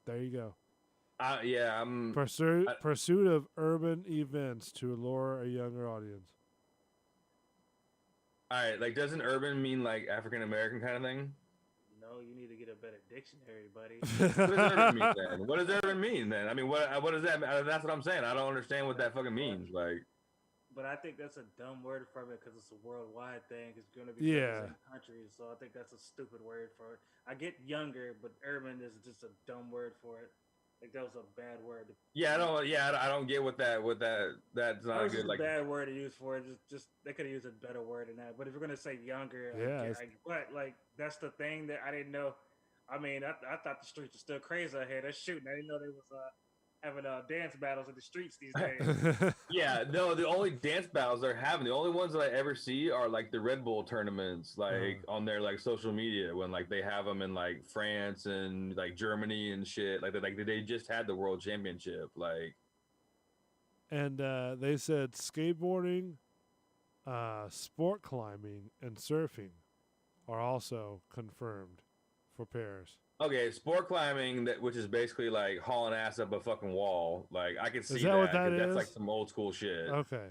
Speaker 1: There you go.
Speaker 2: Yeah, I'm.
Speaker 1: Pursuit of urban events to lure a younger audience.
Speaker 2: All right, like, doesn't urban mean like African American kind of thing?
Speaker 5: No, you need to get a better dictionary, buddy.
Speaker 2: What does urban mean then? What does urban mean then? I mean, what does that mean? That's what I'm saying. I don't understand what that fucking means. Like,
Speaker 5: But I think that's a dumb word for it because it's a worldwide thing. It's going to be
Speaker 1: Yeah.
Speaker 5: countries, so I think that's a stupid word for it. I get younger, but urban is just a dumb word for it. Like that was a bad word.
Speaker 2: yeah, I don't get what that's
Speaker 5: That
Speaker 2: not
Speaker 5: was
Speaker 2: good.
Speaker 5: just
Speaker 2: Like,
Speaker 5: a bad word to use for it. Just they could have used a better word than that. But if you're gonna say younger,
Speaker 1: Yeah,
Speaker 5: but like that's the thing that I didn't know. I mean, I thought the streets were still crazy out here. They're shooting. I didn't know they was having dance battles in the streets these days.
Speaker 2: yeah, no, the only dance battles they're having, the only ones that I ever see are like the Red Bull tournaments, like on their like social media when like they have them in like France and like Germany and shit. Like they just had the world championship. Like,
Speaker 1: And they said skateboarding, sport climbing, and surfing are also confirmed for Paris.
Speaker 2: okay, sport climbing, which is basically like hauling ass up a fucking wall. Like, I can see
Speaker 1: that what that
Speaker 2: 'cause that's
Speaker 1: is?
Speaker 2: like some old school shit.
Speaker 1: Okay.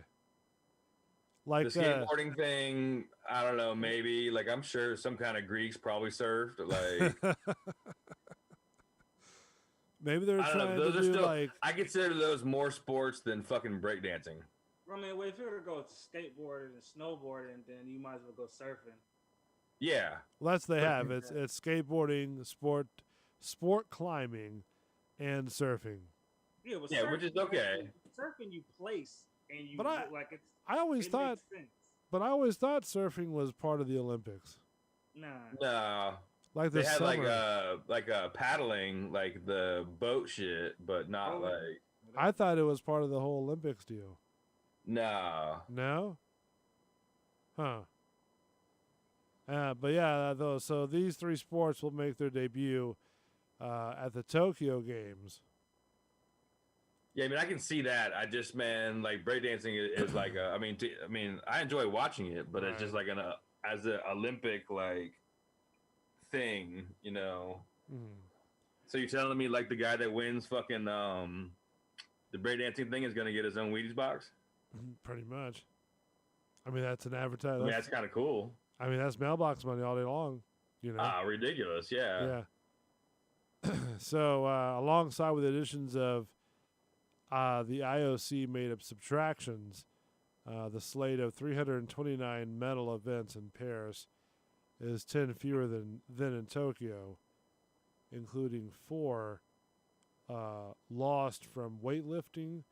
Speaker 1: Like
Speaker 2: The skateboarding thing, I don't know, maybe. Like, I'm sure some kind of Greeks probably surfed. Like,
Speaker 1: maybe they're
Speaker 2: I don't know.
Speaker 1: trying
Speaker 2: Those
Speaker 1: to
Speaker 2: are
Speaker 1: do
Speaker 2: still.
Speaker 1: like
Speaker 2: I consider those more sports than fucking breakdancing.
Speaker 5: I mean, well, if you're gonna go skateboarding and snowboarding, then you might as well go surfing.
Speaker 2: Yeah.
Speaker 1: less they have. It's skateboarding, sport climbing, and surfing.
Speaker 5: Yeah, but
Speaker 2: Yeah, which is okay.
Speaker 5: Surfing, you place and you
Speaker 1: But
Speaker 5: like it's.
Speaker 1: I always
Speaker 5: It
Speaker 1: thought,
Speaker 5: makes sense.
Speaker 1: but I always thought surfing was part of the Olympics.
Speaker 5: Nah.
Speaker 2: No.
Speaker 1: Like
Speaker 2: They
Speaker 1: the
Speaker 2: had
Speaker 1: summer.
Speaker 2: like paddling, like the boat shit, but not
Speaker 5: Oh.
Speaker 2: like
Speaker 1: I thought it was part of the whole Olympics deal.
Speaker 2: no.
Speaker 1: No? Huh. But yeah, those. So these three sports will make their debut at the Tokyo Games.
Speaker 2: Yeah, I mean, I can see that. I just, man, like breakdancing is like, I mean, I enjoy watching it, but it's just like as an Olympic like thing, you know.
Speaker 1: Mm.
Speaker 2: So you're telling me like the guy that wins fucking the breakdancing thing is gonna get his own Wheaties box?
Speaker 1: Pretty much. I mean, that's an
Speaker 2: I
Speaker 1: advertisement.
Speaker 2: mean, that's kind of cool.
Speaker 1: I mean, that's mailbox money all day long. You know.
Speaker 2: Ridiculous. Yeah.
Speaker 1: Yeah. So alongside with additions of the IOC made up subtractions, the slate of 329 medal events in Paris is 10 fewer than in Tokyo, including 4 lost from weightlifting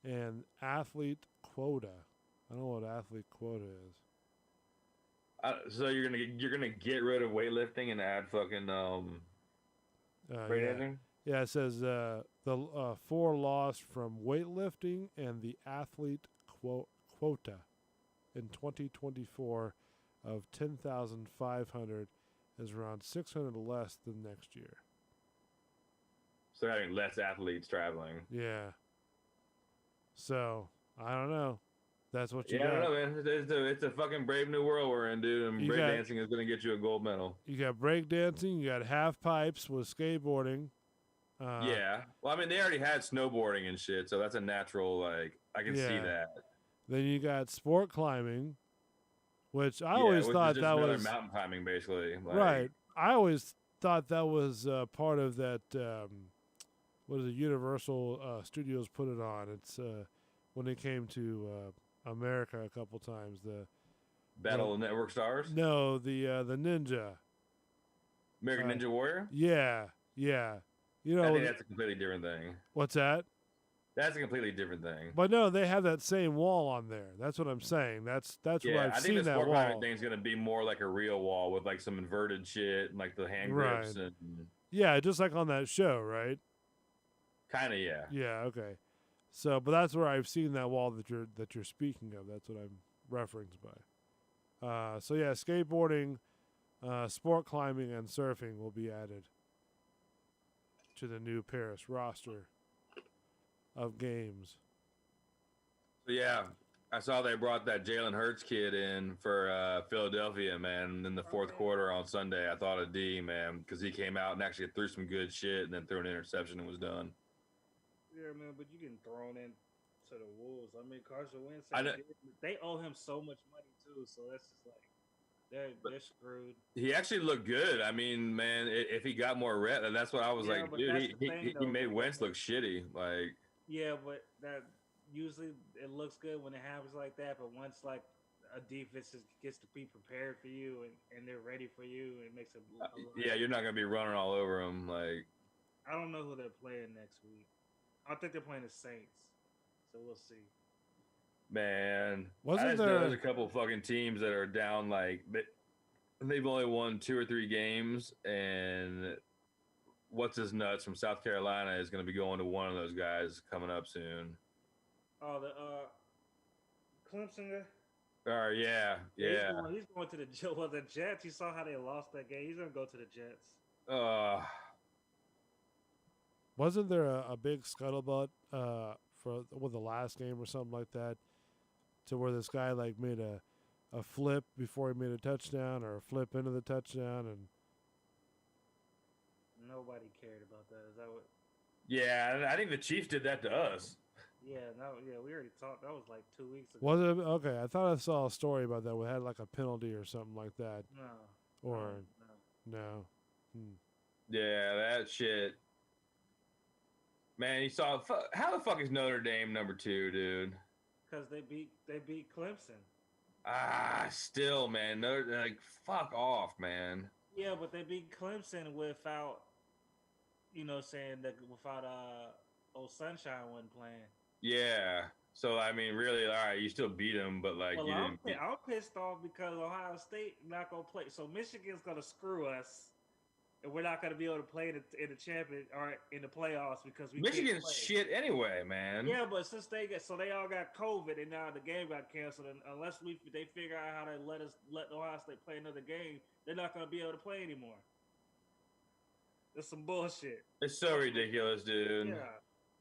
Speaker 1: and athlete quota. I don't know what athlete quota is.
Speaker 2: So you're gonna get rid of weightlifting and add fucking breakdancing?
Speaker 1: Yeah, it says the 4 lost from weightlifting and the athlete quota in 2024 of 10,500 is around 600 less than next year.
Speaker 2: So having less athletes traveling.
Speaker 1: Yeah. So I don't know. That's what you
Speaker 2: Yeah,
Speaker 1: got.
Speaker 2: I don't know, man. It's a fucking brave new world we're in, dude. And breakdancing is gonna get you a gold medal.
Speaker 1: You got breakdancing. You got half pipes with skateboarding.
Speaker 2: Yeah. Well, I mean, they already had snowboarding and shit, so that's a natural. Like, I can see
Speaker 1: Yeah.
Speaker 2: that.
Speaker 1: Then you got sport climbing, which I
Speaker 2: Yeah,
Speaker 1: always
Speaker 2: which is
Speaker 1: thought
Speaker 2: just
Speaker 1: that
Speaker 2: another
Speaker 1: was
Speaker 2: mountain climbing, basically. Like,
Speaker 1: right. I always thought that was part of that. What is it? Universal Studios put it on. It's when they came to America a couple times. The
Speaker 2: Battle of Network Stars.
Speaker 1: no, the Ninja.
Speaker 2: American Ninja Warrior.
Speaker 1: Yeah. You
Speaker 2: I
Speaker 1: know
Speaker 2: think that's a completely different thing.
Speaker 1: what's that?
Speaker 2: That's a completely different thing.
Speaker 1: But no, they have that same wall on there. That's what I'm saying. That's
Speaker 2: Yeah,
Speaker 1: where I've
Speaker 2: I think
Speaker 1: seen
Speaker 2: the
Speaker 1: that
Speaker 2: sport climbing
Speaker 1: wall.
Speaker 2: thing is gonna be more like a real wall with like some inverted shit and like the hand grips
Speaker 1: Right.
Speaker 2: and
Speaker 1: Yeah, just like on that show, right?
Speaker 2: kind of yeah.
Speaker 1: Yeah, okay. So, but that's where I've seen that wall that you're speaking of. That's what I'm referenced by. So yeah, skateboarding, sport climbing, and surfing will be added to the new Paris roster of games.
Speaker 2: So yeah, I saw they brought that Jalen Hurts kid in for Philadelphia, man, in the fourth quarter on Sunday. I thought a D, man, because he came out and actually threw some good shit and then threw an interception and was done.
Speaker 5: Yeah, man, but you getting thrown in to the wolves. I mean, Carson Wentz,
Speaker 2: I know,
Speaker 5: they owe him so much money too, so that's just like they're screwed.
Speaker 2: he actually looked good. I mean, man, if he got more rep, and that's what I was
Speaker 5: Yeah,
Speaker 2: like,
Speaker 5: but
Speaker 2: dude,
Speaker 5: that's the thing,
Speaker 2: he
Speaker 5: though.
Speaker 2: made Wentz look shitty. Like,
Speaker 5: Yeah, but that usually it looks good when it happens like that. But once like a defense gets to be prepared for you and they're ready for you, it makes it.
Speaker 2: yeah, you're not gonna be running all over him. Like,
Speaker 5: I don't know who they're playing next week. I think they're playing the Saints, so we'll see.
Speaker 2: man,
Speaker 1: Wasn't
Speaker 2: I just know
Speaker 1: there-
Speaker 2: there's a couple fucking teams that are down. Like, they've only won 2 or 3 games, and what's his nuts from South Carolina is going to be going to one of those guys coming up soon.
Speaker 5: Oh, the Clemson guy.
Speaker 2: Yeah.
Speaker 5: He's going to the well, the Jets. You saw how they lost that game. He's gonna go to the Jets.
Speaker 1: Wasn't there a big scuttlebutt for the last game or something like that, to where this guy like made a flip before he made a touchdown, or a flip into the touchdown, and
Speaker 5: Nobody cared about that. Is that what?
Speaker 2: Yeah, I think the Chiefs did that to us.
Speaker 5: Yeah, we already talked. That was like 2 weeks ago.
Speaker 1: was it okay? I thought I saw a story about that. We had like a penalty or something like that,
Speaker 5: No.
Speaker 1: or
Speaker 5: no.
Speaker 1: no.
Speaker 2: Yeah, that shit. Man, you saw how the fuck is Notre Dame number 2, dude?
Speaker 5: Because they beat Clemson.
Speaker 2: Still, man, like fuck off, man.
Speaker 5: Yeah, but they beat Clemson without, saying that without old Sunshine wasn't playing.
Speaker 2: Yeah. So I mean, really, all right, you still beat them, but like
Speaker 5: Well,
Speaker 2: you
Speaker 5: I'm,
Speaker 2: didn't. Beat...
Speaker 5: I'm pissed off because Ohio State not gonna play. So Michigan's gonna screw us, and we're not gonna be able to play in the champion or in the playoffs because we
Speaker 2: Michigan's
Speaker 5: can't play.
Speaker 2: shit anyway, man.
Speaker 5: Yeah, but since they all got COVID and now the game got canceled, and unless they figure out how to let Ohio State play another game, they're not gonna be able to play anymore. That's some bullshit.
Speaker 2: It's so ridiculous, dude.
Speaker 5: Yeah,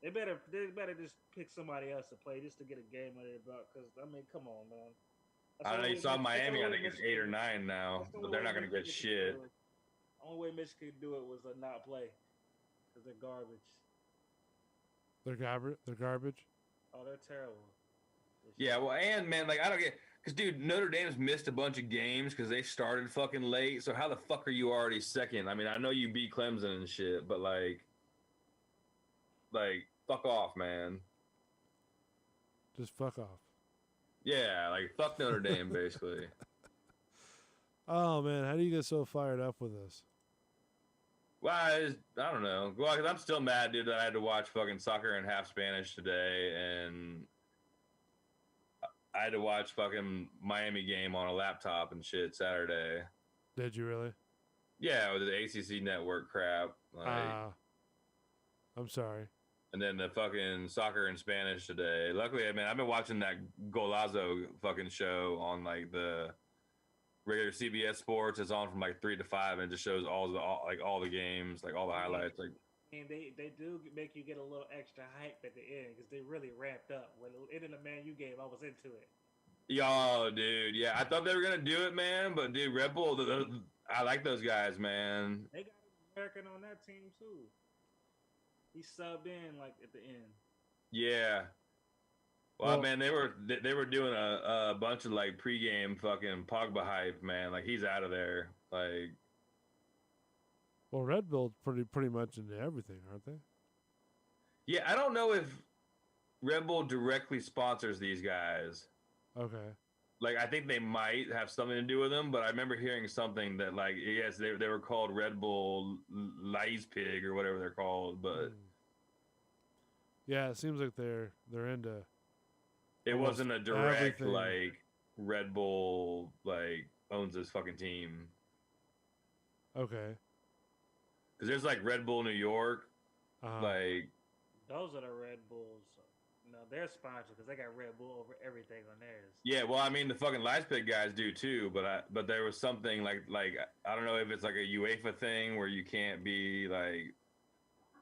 Speaker 5: they better just pick somebody else to play just to get a game under their belt. Because I mean, come on, man.
Speaker 2: I don't know. You saw Miami. I think it's 8 or 9 now, but they're not gonna get shit.
Speaker 5: The only way Michigan could do it was not play because they're garbage.
Speaker 1: They're garbage.
Speaker 5: Oh, they're terrible.
Speaker 2: Yeah, well, and man, like I don't get, because dude, Notre Dame's missed a bunch of games because they started fucking late. So how the fuck are you already second? I mean, I know you beat Clemson and shit, but like fuck off, man.
Speaker 1: Just fuck off.
Speaker 2: Yeah, like fuck Notre Dame, basically.
Speaker 1: Oh man, how do you get so fired up with this?
Speaker 2: Well, I don't know. Well, because I'm still mad, dude, that I had to watch fucking soccer in half Spanish today, and I had to watch fucking Miami game on a laptop and shit Saturday.
Speaker 1: Did you really?
Speaker 2: Yeah, with the ACC network crap. Like,
Speaker 1: I'm sorry.
Speaker 2: and then the fucking soccer in Spanish today. Luckily, I mean, I've been watching that Golazo fucking show on like the regular CBS Sports. It's on from like 3 to 5, and it just shows all the games, like all the highlights. Like,
Speaker 5: and they do make you get a little extra hype at the end because they really ramped up. When it in the Man U game, I was into it.
Speaker 2: yo, dude, yeah, I thought they were gonna do it, man, but dude, Red Bull, I like those guys, man.
Speaker 5: They got an American on that team too. He subbed in like at the end.
Speaker 2: Yeah. Well, man, they were doing a bunch of like pregame fucking Pogba hype, man. Like he's out of there. Like,
Speaker 1: well, Red Bull's pretty much into everything, aren't they?
Speaker 2: yeah, I don't know if Red Bull directly sponsors these guys.
Speaker 1: Okay.
Speaker 2: Like, I think they might have something to do with them, but I remember hearing something that, like, yes, they were called Red Bull Leipzig or whatever they're called, but
Speaker 1: yeah, it seems like they're into.
Speaker 2: It wasn't a direct
Speaker 1: everything.
Speaker 2: like Red Bull like owns this fucking team.
Speaker 1: Okay.
Speaker 2: Because there's like Red Bull New York, like
Speaker 5: those are the Red Bulls. No, they're sponsored because they got Red Bull over everything on theirs.
Speaker 2: yeah. Well, I mean the fucking Leipzig guys do too, but there was something like I don't know if it's like a UEFA thing where you can't be like.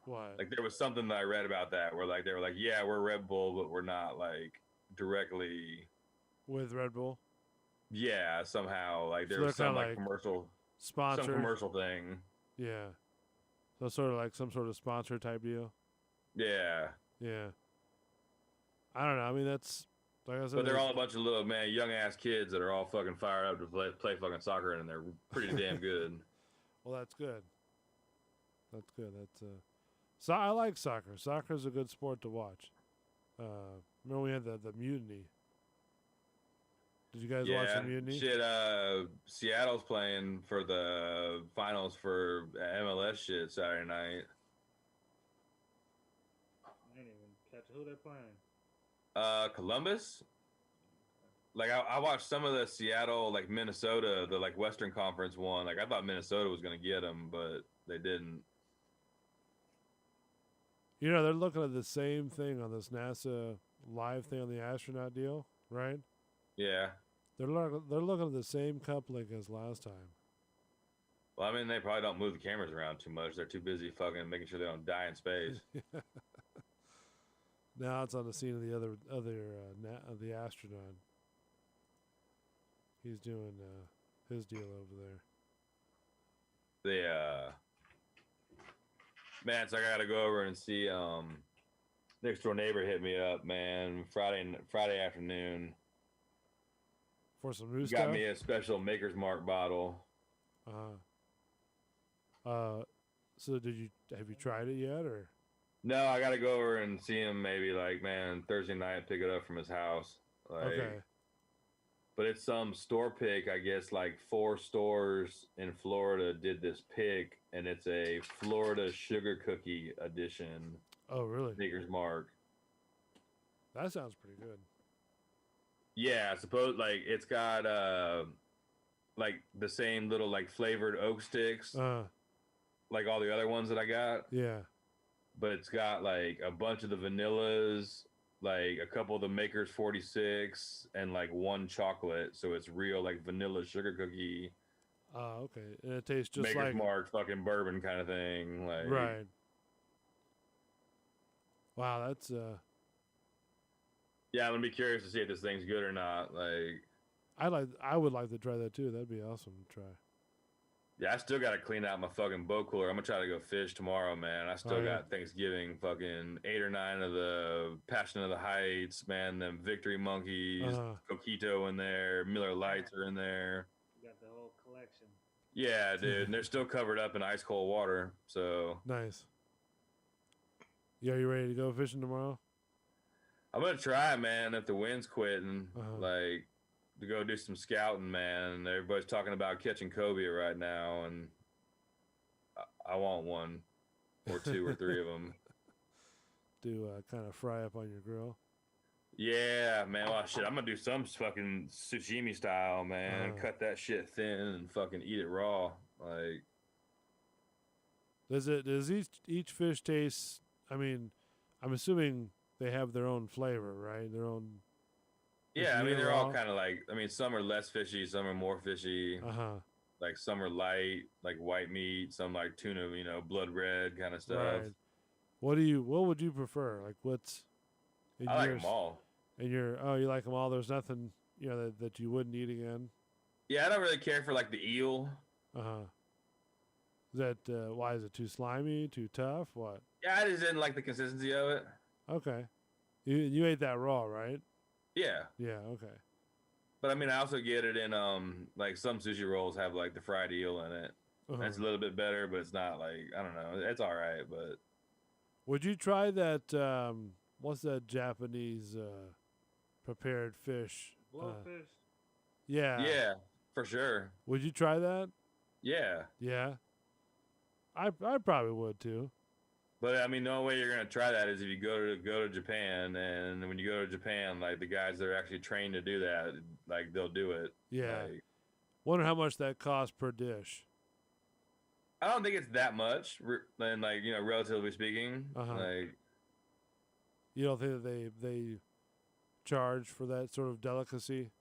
Speaker 1: What?
Speaker 2: Like there was something that I read about that where like they were like, yeah, we're Red Bull, but we're not like directly
Speaker 1: with Red Bull.
Speaker 2: Yeah, somehow like
Speaker 1: So
Speaker 2: there
Speaker 1: they're
Speaker 2: was some
Speaker 1: kinda
Speaker 2: like
Speaker 1: like
Speaker 2: commercial, some
Speaker 1: Sponsored.
Speaker 2: commercial thing.
Speaker 1: Yeah. So sort of like some sort of sponsor type deal.
Speaker 2: Yeah,
Speaker 1: Yeah. I don't know. I mean, that's like I said.
Speaker 2: but they're all a bunch of little man, young ass kids that are all fucking fired up to play fucking soccer, and they're pretty damn good.
Speaker 1: Well, that's good. That's good. So I like soccer. Soccer is a good sport to watch. Remember we had the mutiny. Did you guys watch the mutiny?
Speaker 2: shit. Seattle's playing for the finals for MLS shit Saturday night.
Speaker 5: I didn't even catch who they're playing.
Speaker 2: Columbus. Like I watched some of the Seattle, like Minnesota, the like Western Conference one. Like I thought Minnesota was gonna get them, but they didn't.
Speaker 1: You know, they're looking at the same thing on this NASA live thing on the astronaut deal, right?
Speaker 2: Yeah.
Speaker 1: They're looking at the same coupling as last time.
Speaker 2: Well, I mean, they probably don't move the cameras around too much. They're too busy fucking making sure they don't die in space.
Speaker 1: Now it's on the scene of the other of the astronaut. He's doing his deal over there.
Speaker 2: The man, so I gotta go over and see next door neighbor hit me up, man. Friday afternoon.
Speaker 1: For some new
Speaker 2: Got
Speaker 1: stuff.
Speaker 2: me a special Maker's Mark bottle.
Speaker 1: So have you tried it yet, or?
Speaker 2: No, I gotta go over and see him maybe like man Thursday night, pick it up from his house. Like,
Speaker 1: Okay.
Speaker 2: But it's some store pick, I guess. Like 4 stores in Florida did this pick, and it's a Florida sugar cookie edition.
Speaker 1: Oh, really?
Speaker 2: Maker's Mark.
Speaker 1: That sounds pretty good.
Speaker 2: Yeah, I suppose like it's got like the same little like flavored oak sticks, like all the other ones that I got.
Speaker 1: Yeah.
Speaker 2: But it's got like a bunch of the vanillas, like a couple of the Maker's 46, and like 1 chocolate. So it's real like vanilla sugar cookie.
Speaker 1: Okay. And it tastes just
Speaker 2: Maker's
Speaker 1: like
Speaker 2: Mark fucking bourbon kind of thing. Like
Speaker 1: right. Wow, that's
Speaker 2: yeah, I'm gonna be curious to see if this thing's good or not. Like
Speaker 1: I would like to try that too. That'd be awesome to try.
Speaker 2: yeah, I still gotta clean out my fucking boat cooler. I'm gonna try to go fish tomorrow, man. I still got Thanksgiving fucking 8 or 9 of the Passion of the Heights, man. Them Victory Monkeys, Coquito in there, Miller Lights are in there.
Speaker 5: You got the whole collection.
Speaker 2: Yeah, dude, and they're still covered up in ice cold water. So
Speaker 1: Nice. Yeah, you ready to go fishing tomorrow?
Speaker 2: I'm gonna try, man. If the wind's quitting, like to go do some scouting, man. Everybody's talking about catching cobia right now, and I want 1 or 2 or 3 of them.
Speaker 1: Do kind of fry up on your grill.
Speaker 2: Yeah, man. Well, shit, I'm gonna do some fucking sashimi style, man. Cut that shit thin and fucking eat it raw. Like,
Speaker 1: does each fish taste? I mean, I'm assuming they have their own flavor, right? Their own.
Speaker 2: yeah, I mean, they're all kind of like. I mean, some are less fishy, some are more fishy. Like some are light, like white meat. Some like tuna, blood red kind of stuff.
Speaker 1: Right. What would you prefer? Like, what's?
Speaker 2: I like them all.
Speaker 1: And you like them all. There's nothing that you wouldn't eat again.
Speaker 2: Yeah, I don't really care for like the eel.
Speaker 1: Is that why is it too slimy, too tough? What?
Speaker 2: Yeah, I just didn't like the consistency of it.
Speaker 1: Okay, you ate that raw, right?
Speaker 2: Yeah.
Speaker 1: Yeah. Okay.
Speaker 2: But I mean, I also get it in like some sushi rolls have like the fried eel in it. That's a little bit better, but it's not like I don't know. It's all right, but.
Speaker 1: Would you try that? What's that Japanese prepared fish?
Speaker 5: Blowfish.
Speaker 1: Yeah.
Speaker 2: Yeah, for sure.
Speaker 1: Would you try that?
Speaker 2: Yeah.
Speaker 1: Yeah. I probably would too.
Speaker 2: But I mean, the only way you're gonna try that is if you go to Japan, and when you go to Japan, like the guys that are actually trained to do that, like they'll do it.
Speaker 1: Yeah.
Speaker 2: Like,
Speaker 1: wonder how much that costs per dish.
Speaker 2: I don't think it's that much, and like relatively speaking, like.
Speaker 1: You don't think that they charge for that sort of delicacy?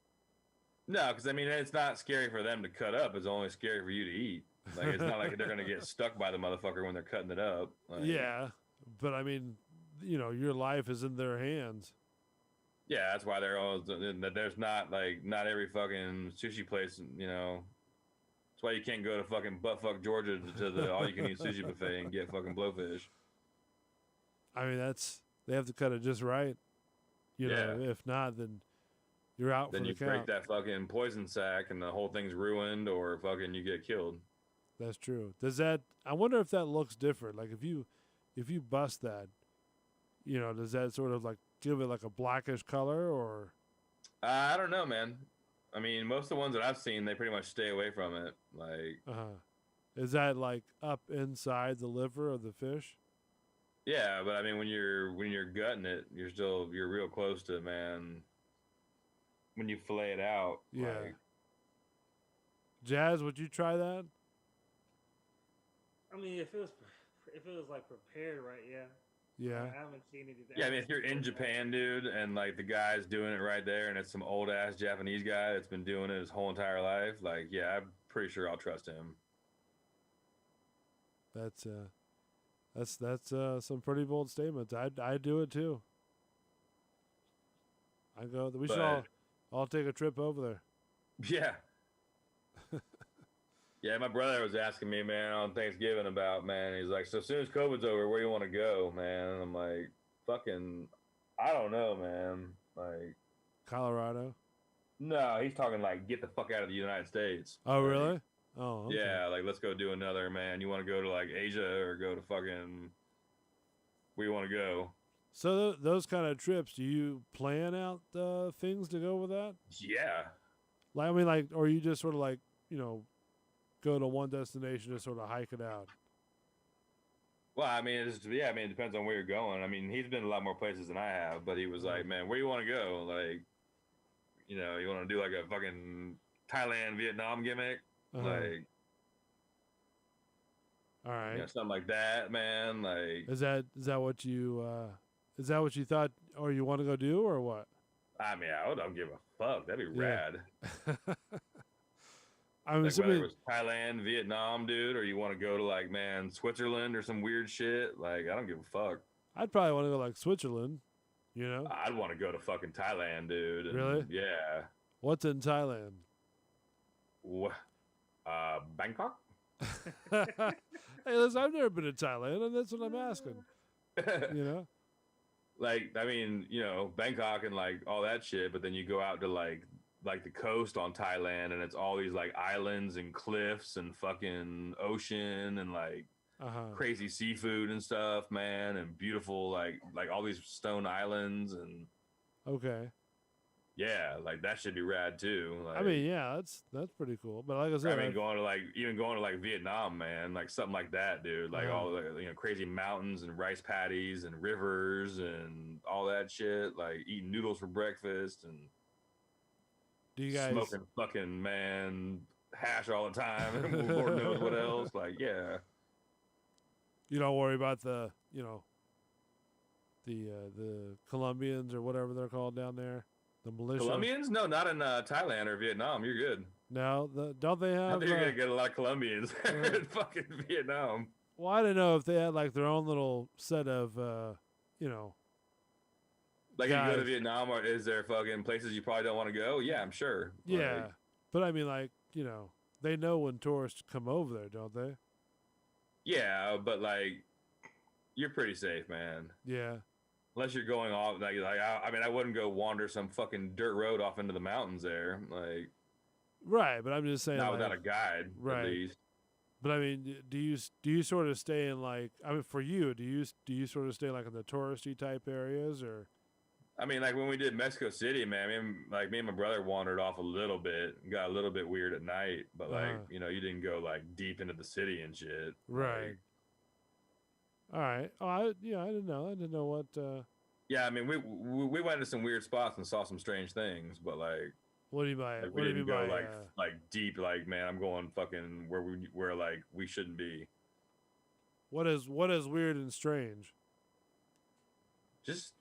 Speaker 2: No, because I mean it's not scary for them to cut up. It's only scary for you to eat. Like it's not like they're gonna get stuck by the motherfucker when they're cutting it up. Like,
Speaker 1: yeah, but I mean, your life is in their hands.
Speaker 2: Yeah, that's why there's not every fucking sushi place, you know. That's why you can't go to fucking buttfuck Georgia to the all you can eat sushi buffet and get fucking blowfish.
Speaker 1: I mean, they have to cut it just right. You
Speaker 2: Yeah.
Speaker 1: know, if not, then you're out
Speaker 2: Then
Speaker 1: for
Speaker 2: you
Speaker 1: the
Speaker 2: break
Speaker 1: count.
Speaker 2: that fucking poison sac and the whole thing's ruined, or fucking you get killed.
Speaker 1: That's true. Does that? I wonder if that looks different. Like if you bust that, you know, does that sort of like give it like a blackish color or?
Speaker 2: I don't know, man. I mean, most of the ones that I've seen, they pretty much stay away from it. Like,
Speaker 1: Is that like up inside the liver of the fish?
Speaker 2: yeah, but I mean, when you're gutting it, you're real close to it, man. When you fillet it out,
Speaker 1: Yeah.
Speaker 2: like,
Speaker 1: Jazz, would you try that?
Speaker 5: I mean, if it was like prepared right, yeah.
Speaker 1: Yeah.
Speaker 5: I haven't seen anything.
Speaker 2: yeah, I mean, if you're in Japan, dude, and like the guy's doing it right there, and it's some old ass Japanese guy that's been doing it his whole entire life, like, yeah, I'm pretty sure I'll trust him.
Speaker 1: That's some pretty bold statements. I'd do it too. I go. We should
Speaker 2: But
Speaker 1: all take a trip over there.
Speaker 2: yeah, yeah, my brother was asking me, man, on Thanksgiving about, man. He's like, so as soon as COVID's over, where you want to go, man? And I'm like, fucking, I don't know, man. Like,
Speaker 1: Colorado.
Speaker 2: no, he's talking like get the fuck out of the United States.
Speaker 1: Oh,
Speaker 2: Like,
Speaker 1: really? Oh, okay.
Speaker 2: yeah, like let's go do another, man. You want to go to like Asia or go to fucking where you want to go?
Speaker 1: So those kind of trips, do you plan out things to go with that?
Speaker 2: Yeah,
Speaker 1: Like, I mean, like, or you just sort of like, you know, go to one destination to sort of hike it out.
Speaker 2: well, I mean, yeah, I mean, it depends on where you're going. I mean, he's been a lot more places than I have, but he was like, man, where you want to go? Like, you know, you want to do like a fucking Thailand, Vietnam gimmick, like,
Speaker 1: all right.
Speaker 2: you know, something like that, man. Like,
Speaker 1: Is that what you thought or you want to go do or what?
Speaker 2: I mean, I don't give a fuck. That'd be
Speaker 1: Yeah.
Speaker 2: rad.
Speaker 1: I'm
Speaker 2: Like whether
Speaker 1: assuming.
Speaker 2: it was Thailand, Vietnam, dude, or you want to go to like, man, Switzerland or some weird shit. Like, I don't give a fuck.
Speaker 1: I'd probably want to go like Switzerland. You know,
Speaker 2: I'd want to go to fucking Thailand, dude. And
Speaker 1: Really?
Speaker 2: Yeah.
Speaker 1: what's in Thailand?
Speaker 2: Bangkok?
Speaker 1: Hey, listen, I've never been to Thailand, and that's what I'm asking. You know,
Speaker 2: Like, I mean, you know, Bangkok and like all that shit, but then you go out to like the coast on Thailand and it's all these like islands and cliffs and fucking ocean and like crazy seafood and stuff, man, and beautiful like all these stone islands and
Speaker 1: okay.
Speaker 2: yeah, like that should be rad too. Like,
Speaker 1: I mean, yeah, that's pretty cool. But like I said,
Speaker 2: I mean, going to like Vietnam, man, like something like that, dude. Like all the crazy mountains and rice paddies and rivers and all that shit. Like eating noodles for breakfast and
Speaker 1: do you guys
Speaker 2: smoking fucking man hash all the time and Lord knows what else. Like, yeah,
Speaker 1: you don't worry about the the Colombians or whatever they're called down there, the militia.
Speaker 2: Colombians? No, not in Thailand or Vietnam. You're good.
Speaker 1: No, don't they
Speaker 2: I
Speaker 1: have?
Speaker 2: think you're gonna get a lot of Colombians in fucking Vietnam.
Speaker 1: Well, I don't know if they had like their own little set of you know.
Speaker 2: Like, if you go to
Speaker 1: Guys.
Speaker 2: Vietnam, or is there fucking places you probably don't want to go? Yeah, I'm sure.
Speaker 1: Yeah,
Speaker 2: Like,
Speaker 1: but I mean, like, you know, they know when tourists come over there, don't they?
Speaker 2: yeah, but like, you're pretty safe, man.
Speaker 1: Yeah.
Speaker 2: Unless you're going off, I mean, I wouldn't go wander some fucking dirt road off into the mountains there, like,
Speaker 1: Right, but I'm just saying,
Speaker 2: not
Speaker 1: like,
Speaker 2: without a guide,
Speaker 1: right.
Speaker 2: at least.
Speaker 1: But I mean, do you sort of stay in like? I mean, for you, do you sort of stay like in the touristy type areas or?
Speaker 2: I mean, like when we did Mexico City, man, me and my brother wandered off a little bit, got a little bit weird at night, but like, you know, you didn't go like deep into the city and shit.
Speaker 1: Right.
Speaker 2: Like,
Speaker 1: All right. Oh, I didn't know. I didn't know what.
Speaker 2: yeah, I mean, we went to some weird spots and saw some strange things, but like,
Speaker 1: What do you mean?
Speaker 2: like
Speaker 1: What
Speaker 2: we
Speaker 1: do you
Speaker 2: didn't
Speaker 1: mean
Speaker 2: go
Speaker 1: by?
Speaker 2: like deep, like, man, I'm going fucking where like we shouldn't be.
Speaker 1: What is weird and strange?
Speaker 2: Just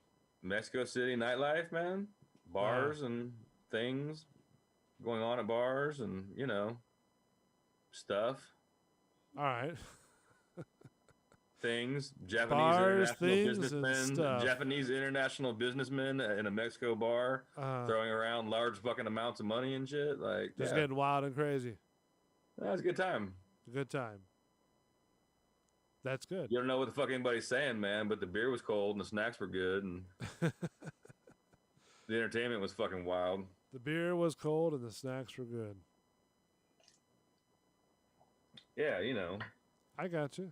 Speaker 2: Mexico City nightlife, man. Bars and things going on at bars and, you know, stuff.
Speaker 1: All right.
Speaker 2: things,
Speaker 1: Bars, things, and stuff.
Speaker 2: Japanese international businessmen in a Mexico bar throwing around large fucking amounts of money and shit. Like,
Speaker 1: just getting wild and crazy.
Speaker 2: That's a good time.
Speaker 1: It's a good time. That's good.
Speaker 2: You don't know what the fuck anybody's saying, man, but the beer was cold and the snacks were good and the entertainment was fucking wild.
Speaker 1: The beer was cold and the snacks were good.
Speaker 2: Yeah, you know.
Speaker 1: I got you.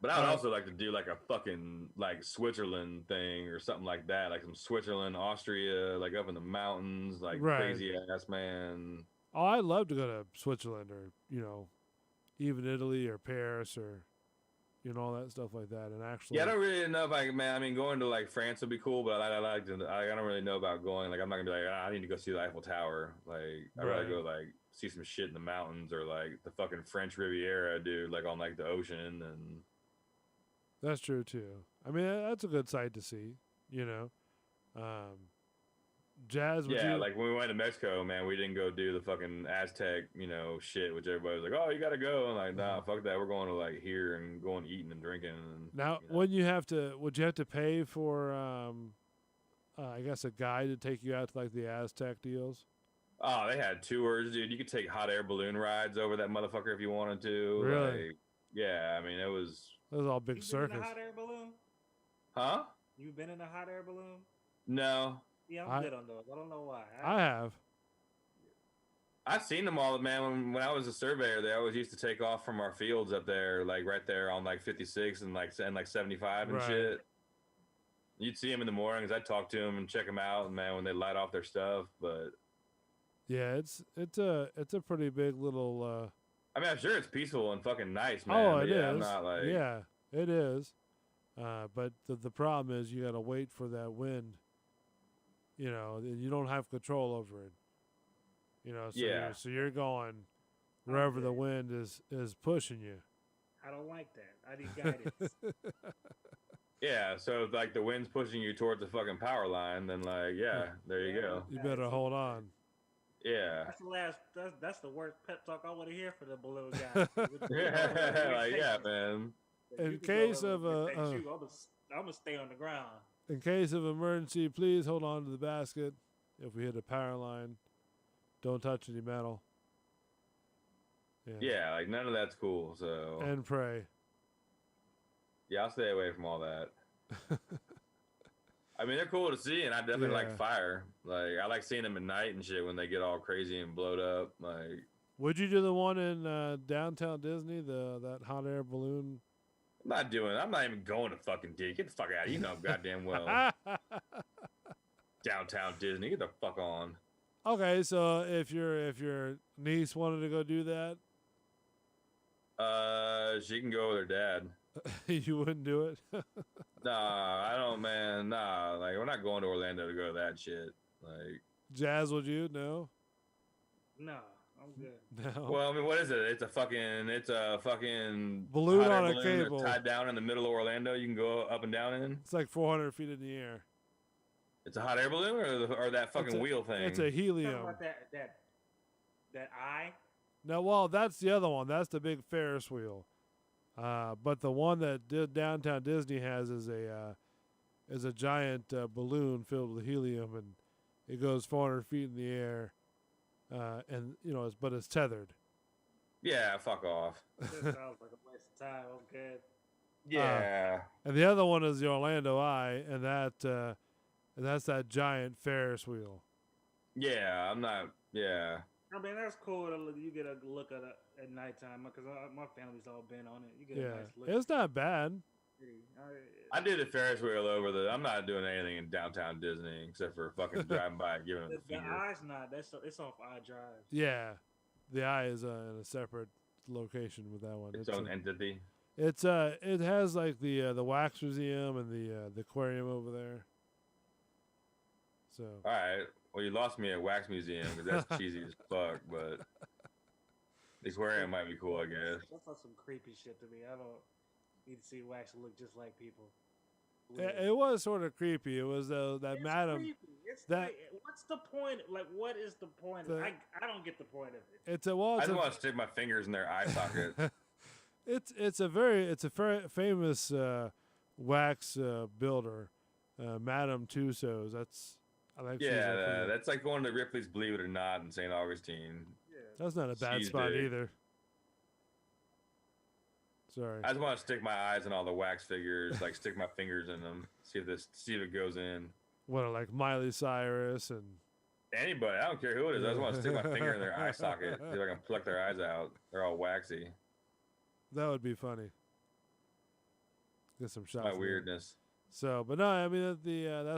Speaker 2: But I would also like to do like a fucking like Switzerland thing or something like that, like some Switzerland, Austria, like up in the mountains, like crazy ass man.
Speaker 1: Oh, I'd love to go to Switzerland or, you know, even Italy or Paris or, you know, all that stuff like that. And actually,
Speaker 2: yeah, I don't really know if I mean, going to like France would be cool, but I don't really know about going. Like, I'm not gonna be like, I need to go see the Eiffel Tower. Like, I'd rather go like see some shit in the mountains or like the fucking French Riviera, dude, like on like the ocean. And
Speaker 1: that's true too. I mean, that's a good sight to see, you know. Jazz,
Speaker 2: like when we went to Mexico, man, we didn't go do the fucking Aztec, you know, shit, which everybody was like, oh, you gotta go. And like, nah, fuck that. We're going to like here and going eating and drinking. And,
Speaker 1: now,
Speaker 2: you know.
Speaker 1: would you have to pay for, I guess, a guide to take you out to like the Aztec deals?
Speaker 2: Oh, they had tours, dude. You could take hot air balloon rides over that motherfucker if you wanted to.
Speaker 1: Really?
Speaker 2: Like, yeah, I mean, it was
Speaker 1: all big circus.
Speaker 5: Been in a hot air balloon?
Speaker 2: Huh?
Speaker 5: You been in a hot air balloon?
Speaker 2: No.
Speaker 5: Yeah, I'm good on those. I don't know why.
Speaker 1: I have.
Speaker 2: I've seen them all, man. When I was a surveyor, they always used to take off from our fields up there, like right there on like 56 and like 75 and shit. You'd see them in the mornings. I'd talk to them and check them out, and man, when they light off their stuff. But
Speaker 1: yeah, it's a pretty big little.
Speaker 2: I mean, I'm sure it's peaceful and fucking nice, man.
Speaker 1: Oh, it is.
Speaker 2: I'm not like,
Speaker 1: yeah, it is. But the problem is you got to wait for that wind. You know, you don't have control over it. You know, so you're going wherever the wind is pushing you.
Speaker 5: I don't like that. I need guidance.
Speaker 2: Yeah, so if like the wind's pushing you towards the fucking power line, then like, there you go.
Speaker 1: You better hold on.
Speaker 2: Yeah.
Speaker 5: That's the worst pep talk I want to hear for the balloon guy.
Speaker 2: Like, yeah, man.
Speaker 1: In case of
Speaker 5: I'm gonna stay on the ground.
Speaker 1: In case of emergency, please hold on to the basket. If we hit a power line, don't touch any metal.
Speaker 2: Yeah, like none of that's cool. So
Speaker 1: and pray.
Speaker 2: Yeah, I'll stay away from all that. I mean, they're cool to see, and I definitely like fire. Like, I like seeing them at night and shit when they get all crazy and blowed up. Like,
Speaker 1: would you do the one in downtown Disney, that hot air balloon?
Speaker 2: I'm not even going to fucking Disney. Get the fuck out. You know goddamn well. Downtown Disney. Get the fuck on.
Speaker 1: Okay, so if your niece wanted to go do that,
Speaker 2: she can go with her dad.
Speaker 1: You wouldn't do it?
Speaker 2: Nah, I don't, man. Nah, like, we're not going to Orlando to go to that shit. Like,
Speaker 1: Jazz, would you? No.
Speaker 5: No, I'm good.
Speaker 1: No.
Speaker 2: Well, I mean, what is it? It's a fucking
Speaker 1: balloon on a cable
Speaker 2: tied down in the middle of Orlando. You can go up and down in.
Speaker 1: It's like 400 feet in the air.
Speaker 2: It's a hot air balloon, or that fucking wheel thing.
Speaker 1: It's a helium.
Speaker 5: Talking about that eye.
Speaker 1: No, well, that's the other one. That's the big Ferris wheel. But the one that Downtown Disney has is a giant balloon filled with helium, and it goes 400 feet in the air, and you know, it's tethered.
Speaker 2: Yeah, fuck off.
Speaker 5: This sounds like a waste of time. I'm good.
Speaker 2: Yeah.
Speaker 1: And the other one is the Orlando Eye, and that's that giant Ferris wheel.
Speaker 2: Yeah, I'm not. Yeah.
Speaker 5: I mean, that's cool. You get a look at it at nighttime because my family's all been on it. You get a nice look.
Speaker 1: It's not bad.
Speaker 2: I did the Ferris wheel I'm not doing anything in downtown Disney except for fucking driving by and giving it the finger.
Speaker 5: The eye's not. It's off I-Drive.
Speaker 1: Yeah, the Eye is in a separate location with that one.
Speaker 2: Its own entity.
Speaker 1: It has like the wax museum and the aquarium over there. So.
Speaker 2: All right. Well, you lost me at Wax Museum because that's cheesy as fuck, but the aquarium might be cool, I guess.
Speaker 5: That's like some creepy shit to me. I don't need to see wax look just like people.
Speaker 1: It was sort of creepy. It was that madam.
Speaker 5: Creepy. Like, what's the point? Like, what is the point? I don't get the point of it.
Speaker 1: I
Speaker 2: just want to stick my fingers in their eye socket.
Speaker 1: It's a very famous wax builder, Madame Tussauds. I think she's
Speaker 2: Yeah,
Speaker 1: a pretty-
Speaker 2: that's like going to Ripley's Believe It or Not in St. Augustine.
Speaker 5: Yeah.
Speaker 1: that's not a bad
Speaker 2: she's
Speaker 1: spot
Speaker 2: big.
Speaker 1: either. Sorry.
Speaker 2: I just want to stick my eyes in all the wax figures, like stick my fingers in them, see if it goes in.
Speaker 1: What, like Miley Cyrus and
Speaker 2: Anybody, I don't care who it is. I just want to stick my finger in their eye socket, see if I can pluck their eyes out. They're all waxy.
Speaker 1: that would be funny. Get some shots.
Speaker 2: My
Speaker 1: of that.
Speaker 2: weirdness.
Speaker 1: So, but no, I mean that's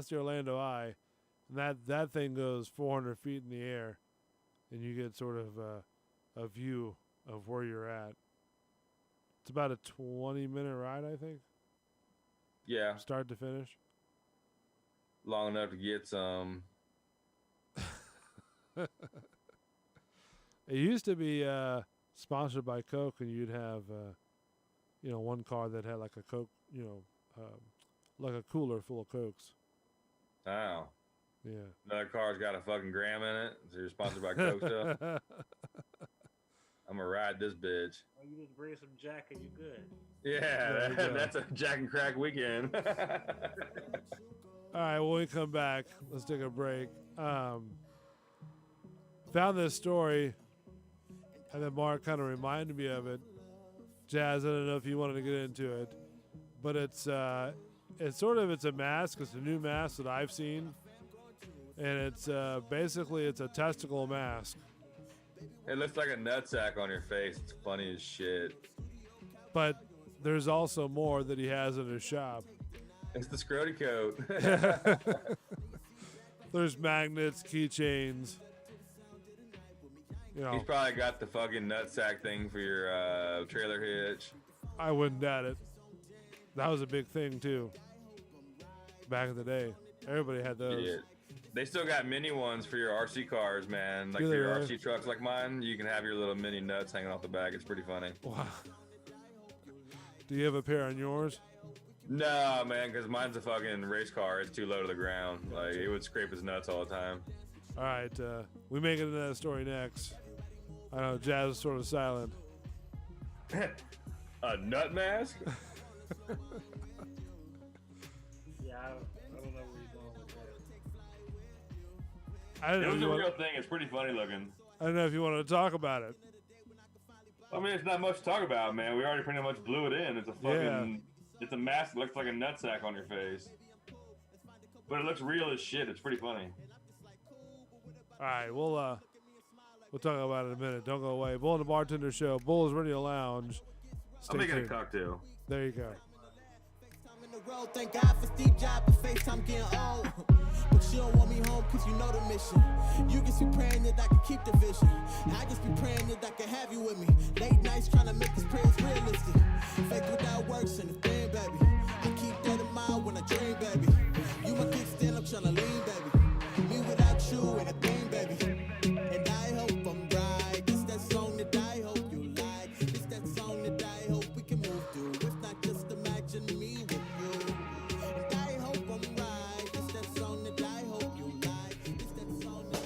Speaker 1: the Orlando Eye, and that thing goes 400 feet in the air, and you get sort of a view of where you're at. It's about a 20-minute ride, I think,
Speaker 2: Yeah,
Speaker 1: start to finish.
Speaker 2: long enough to get some.
Speaker 1: It used to be sponsored by Coke, and you'd have one car that had like a Coke, like a cooler full of Cokes.
Speaker 2: Oh,
Speaker 1: Yeah.
Speaker 2: another car's got a fucking gram in it. So you're sponsored by Coke still? I'm gonna ride this bitch.
Speaker 5: Oh, you just bring some Jack and you good.
Speaker 2: Yeah,
Speaker 1: There you go.
Speaker 2: that's a Jack and Crack weekend.
Speaker 1: All right, when we come back, let's take a break. Found this story, and then Mark kind of reminded me of it. Jazz, I don't know if you wanted to get into it, but it's a mask. It's a new mask that I've seen, and it's basically it's a testicle mask.
Speaker 2: It looks like a nutsack on your face. It's funny as shit.
Speaker 1: But there's also more that he has in his shop.
Speaker 2: It's the Scrody coat.
Speaker 1: There's magnets, keychains.
Speaker 2: He's probably got the fucking nutsack thing for your trailer hitch.
Speaker 1: I wouldn't doubt it. That was a big thing too. Back in the day, everybody had those.
Speaker 2: Shit. They still got mini ones for your RC cars, man. Like
Speaker 1: Do
Speaker 2: for
Speaker 1: they
Speaker 2: your
Speaker 1: really?
Speaker 2: RC trucks like mine, you can have your little mini nuts hanging off the back. It's pretty funny.
Speaker 1: Wow. Do you have a pair on yours?
Speaker 2: No, man, because mine's a fucking race car. It's too low to the ground. Like, it would scrape his nuts all the time.
Speaker 1: All right, we make it into that story next. I know Jazz is sort of silent.
Speaker 2: A nut mask?
Speaker 5: Yeah, I don't know where you're going with that.
Speaker 1: I don't
Speaker 2: It
Speaker 1: know.
Speaker 2: was
Speaker 1: If
Speaker 2: a
Speaker 1: you
Speaker 2: real
Speaker 1: want,
Speaker 2: thing. It's pretty funny looking.
Speaker 1: I don't know if you wanted to talk about it.
Speaker 2: I mean, it's not much to talk about, man. We already pretty much blew it in. It's a fucking... It's a mask that looks like a nutsack on your face. But it looks real as shit. It's pretty funny.
Speaker 1: All right, we'll talk about it in a minute. Don't go away. Bull and the Bartender Show. Bull's Radio Lounge. Stay
Speaker 2: I'm making a
Speaker 1: tuned.
Speaker 2: cocktail.
Speaker 1: There you go.
Speaker 3: I'm in the road, thank God for Steve Jobs, but FaceTime getting old. But you don't want me home cause you know the mission. You just be praying that I can keep the vision. I just be praying that I can have you with me. Late nights trying to make this prayers realistic. Faith without works and a thing, baby. I keep that in mind when I dream, baby. You my kickstand, I'm trying to lean, baby. Me without you ain't a thing, baby. And I hope I'm right. It's that song that I hope you like. It's that song that I hope we can move through. If not, just imagine me with you. And I hope I'm right. It's that song that I hope you like. It's that song that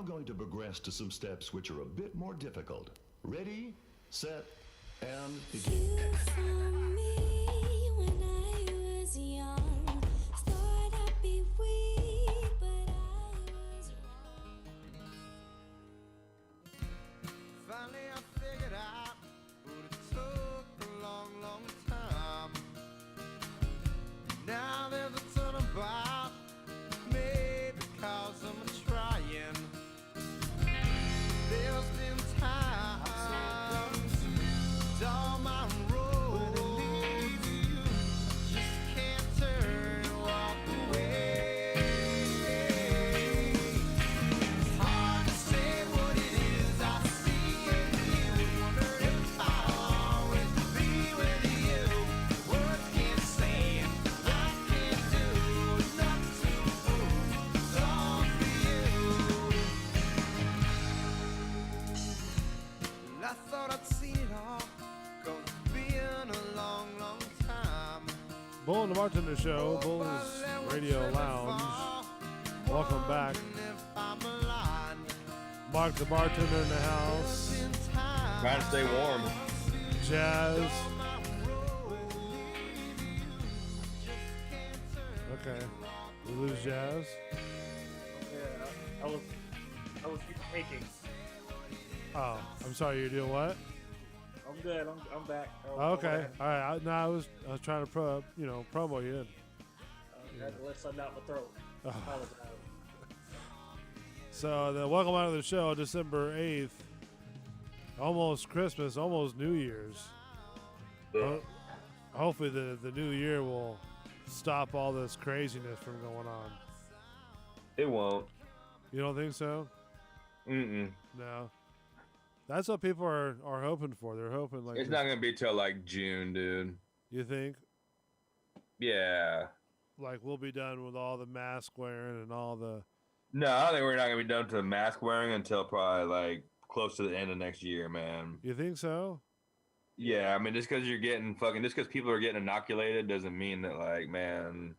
Speaker 6: going to progress to some steps which are a bit more difficult. Ready, set, and begin.
Speaker 7: You found me when I was young. Thought I'd be weak, but I was wrong.
Speaker 3: Finally I figured out what it took a long, long time. Now there's a turnabout, maybe because I'm trying. There's been times down my road, just can't turn and walk away. It's hard to say what it is I see in you. Wonder if I'll always be with you. Words can't say, I can't do enough to prove it's all for you. Well, I thought I'd seen it all, 'cause it's been a long, long time.
Speaker 1: Bull and the Bartender Show, Bull's Radio Lounge. Welcome back. Mark the Bartender in the house.
Speaker 2: Trying to stay warm.
Speaker 1: Jazz. Okay. We lose Jazz.
Speaker 5: Yeah, I was taking.
Speaker 1: Oh, I'm sorry. You're doing what?
Speaker 5: I'm good. I'm back.
Speaker 1: Okay. All right. I was trying to promo you in.
Speaker 5: I had to let something out my throat. Apologize.
Speaker 1: So welcome out to the show, December 8th. Almost Christmas, almost New Year's. Hopefully the new year will stop all this craziness from going on.
Speaker 2: It won't.
Speaker 1: You don't think so?
Speaker 2: Mm-mm.
Speaker 1: No. That's what people are hoping for. They're hoping like
Speaker 2: It's not gonna be till like June, dude.
Speaker 1: You think?
Speaker 2: Yeah.
Speaker 1: Like we'll be done with all the mask wearing and all the.
Speaker 2: No, I don't think we're not gonna be done to the mask wearing until probably like close to the end of next year, man.
Speaker 1: You think so?
Speaker 2: Yeah, I mean, just because people are getting inoculated doesn't mean that, like, man.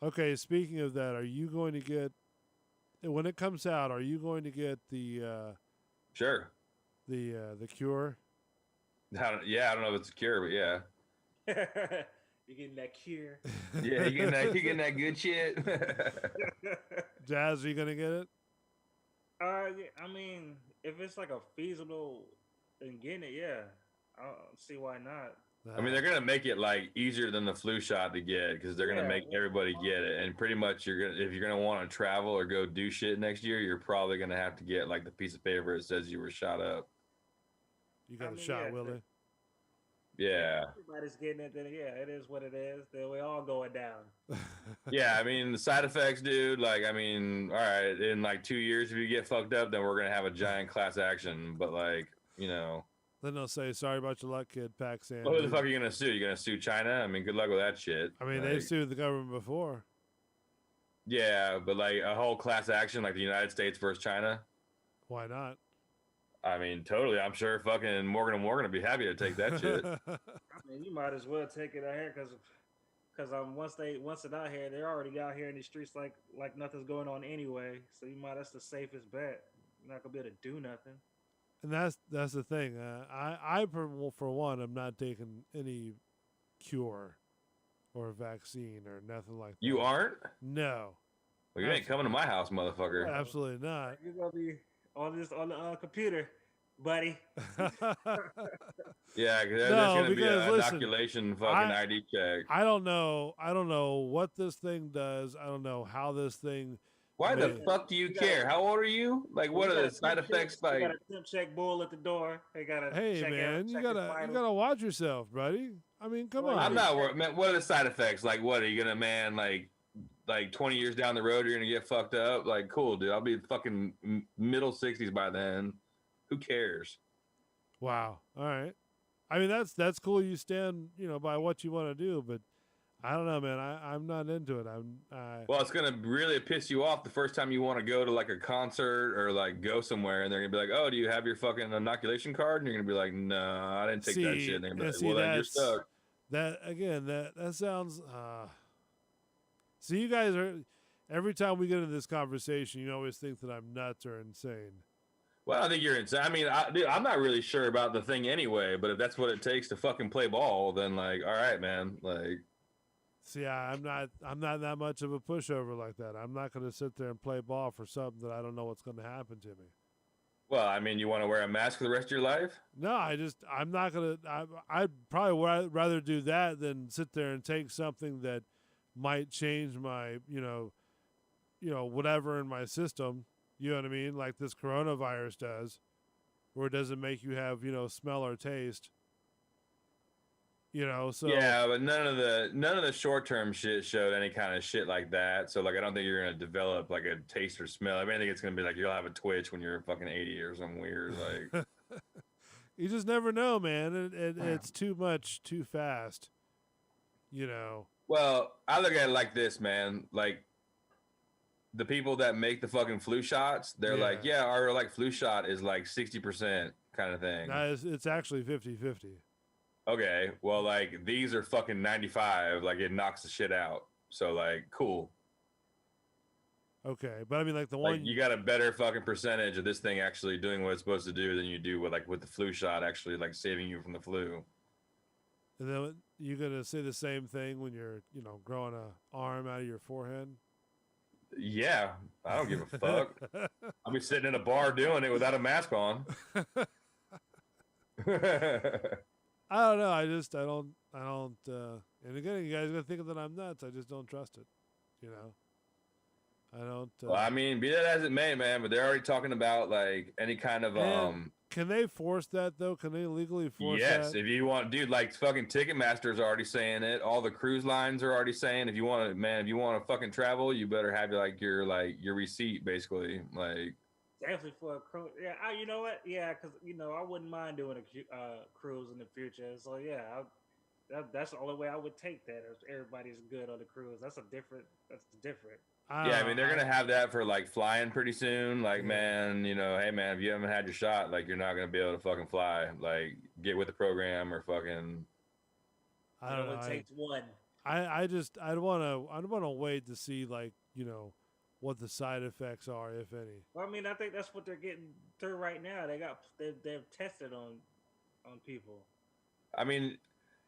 Speaker 1: Okay, speaking of that, are you going to get when it comes out? Are you going to get the
Speaker 2: Sure.
Speaker 1: the cure?
Speaker 2: I don't know if it's a cure, but yeah.
Speaker 5: You're getting that cure.
Speaker 2: Yeah, you getting that good shit.
Speaker 1: Jazz, are you gonna get it?
Speaker 5: Yeah, I mean, if it's like a feasible in getting it, yeah, I don't see why not.
Speaker 2: I mean, they're gonna make it like easier than the flu shot to get because they're gonna make everybody get it, and pretty much if you're gonna want to travel or go do shit next year, you're probably gonna have to get like the piece of paper that says you were shot up.
Speaker 1: You got a shot, Willie.
Speaker 2: Yeah.
Speaker 5: Everybody's getting it, then yeah, it is what it is. Then we all going down.
Speaker 2: Yeah, I mean the side effects, dude. Like, I mean, all right, in like 2 years, if you get fucked up, then we're gonna have a giant class action. But like, you know.
Speaker 1: Then they'll say, "Sorry about your luck, kid." Pakistan.
Speaker 2: Well, who the fuck are you gonna sue? You gonna sue China? I mean, good luck with that shit.
Speaker 1: I mean,
Speaker 2: like,
Speaker 1: they've sued the government before.
Speaker 2: Yeah, but like a whole class action, like the United States versus China.
Speaker 1: Why not?
Speaker 2: I mean, totally. I'm sure fucking Morgan & Morgan would be happy to take that shit.
Speaker 5: I mean, you might as well take it out here because once it's out here, they're already out here in the streets like nothing's going on anyway. So that's the safest bet. You're not gonna be able to do nothing.
Speaker 1: And that's the thing. I for one, I'm not taking any cure or vaccine or nothing like that.
Speaker 2: You aren't?
Speaker 1: No.
Speaker 2: Well, you ain't coming to my house, motherfucker.
Speaker 1: Absolutely not.
Speaker 5: You're gonna be on the computer, buddy.
Speaker 2: Yeah, because
Speaker 1: No,
Speaker 2: that's gonna be
Speaker 1: because,
Speaker 2: an
Speaker 1: listen,
Speaker 2: inoculation fucking ID check.
Speaker 1: I don't know what this thing does. I don't know how this thing.
Speaker 2: Why the fuck do you care? How old are you? Like, what are the side effects?
Speaker 5: They
Speaker 2: Like,
Speaker 5: got a temp check bull at the door. They gotta.
Speaker 1: Hey
Speaker 5: check
Speaker 1: man,
Speaker 5: out,
Speaker 1: you
Speaker 5: check
Speaker 1: gotta
Speaker 5: his vitals.
Speaker 1: watch yourself, buddy. I mean, come on.
Speaker 2: I'm not worried, man. What are the side effects? Like, what are you gonna, man? Like 20 years down the road, you're gonna get fucked up. Like, cool, dude. I'll be fucking middle 60s by then. Who cares?
Speaker 1: Wow. All right. I mean, that's cool. You stand, by what you want to do, but I don't know, man. I'm not into it.
Speaker 2: Well, it's gonna really piss you off the first time you want to go to like a concert or like go somewhere, and they're gonna be like, "Oh, do you have your fucking inoculation card?" And you're gonna be like, "No, I didn't take that shit." And they're gonna be like, "Well, then you're stuck."
Speaker 1: That again, that sounds. So you guys are, Every time we get into this conversation, you always think that I'm nuts or insane.
Speaker 2: Well, I think you're insane. I mean, dude, I'm not really sure about the thing anyway, but if that's what it takes to fucking play ball, then like, all right, man. Like,
Speaker 1: See, I'm not that much of a pushover like that. I'm not going to sit there and play ball for something that I don't know what's going to happen to me.
Speaker 2: well, I mean, you want to wear a mask for the rest of your life?
Speaker 1: No, I'm not going to. I'd probably rather do that than sit there and take something that might change my, whatever in my system. You know what I mean? Like this coronavirus does, where it doesn't make you have, smell or taste. So
Speaker 2: Yeah, but none of the short term shit showed any kind of shit like that. So like, I don't think you're gonna develop like a taste or smell. I mean, I think it's gonna be like you'll have a twitch when you're fucking 80 or something weird. Like,
Speaker 1: you just never know, man. It's too much, too fast.
Speaker 2: well, I look at it like this, man. Like, the people that make the fucking flu shots, they're like, yeah, our like flu shot is like 60% kind of thing.
Speaker 1: No, it's actually 50-50.
Speaker 2: Okay, well, like these are fucking 95. Like it knocks the shit out. So like, cool.
Speaker 1: Okay, but I mean, like the
Speaker 2: Like,
Speaker 1: one
Speaker 2: you got a better fucking percentage of this thing actually doing what it's supposed to do than you do with the flu shot actually like saving you from the flu.
Speaker 1: and then you're gonna say the same thing when you're, growing a arm out of your forehead.
Speaker 2: Yeah, I don't give a fuck. I'll be sitting in a bar doing it without a mask on.
Speaker 1: I don't know. I don't. And again, you guys are gonna think that I'm nuts. I just don't trust it. I don't.
Speaker 2: Well, I mean, be that as it may, man, but they're already talking about like any kind of
Speaker 1: Can they force that though? Can they legally force that?
Speaker 2: Yes, if you want, dude, like fucking Ticketmaster's already saying it. All the cruise lines are already saying, if you want to fucking travel, you better have your receipt, basically. Like,
Speaker 5: Definitely for a cruise. Yeah, you know what? Yeah, because I wouldn't mind doing a cruise in the future. So yeah, that's the only way I would take that. If everybody's good on the cruise, that's different.
Speaker 2: yeah, I mean, they're gonna have that for like flying pretty soon. Like, man, hey man, if you haven't had your shot, like you're not gonna be able to fucking fly. Like, get with the program or fucking.
Speaker 1: I don't know.
Speaker 5: It takes one.
Speaker 1: I'd want to wait to see like what the side effects are, if any.
Speaker 5: Well, I mean, I think that's what they're getting through right now. They've tested on people.
Speaker 2: I mean,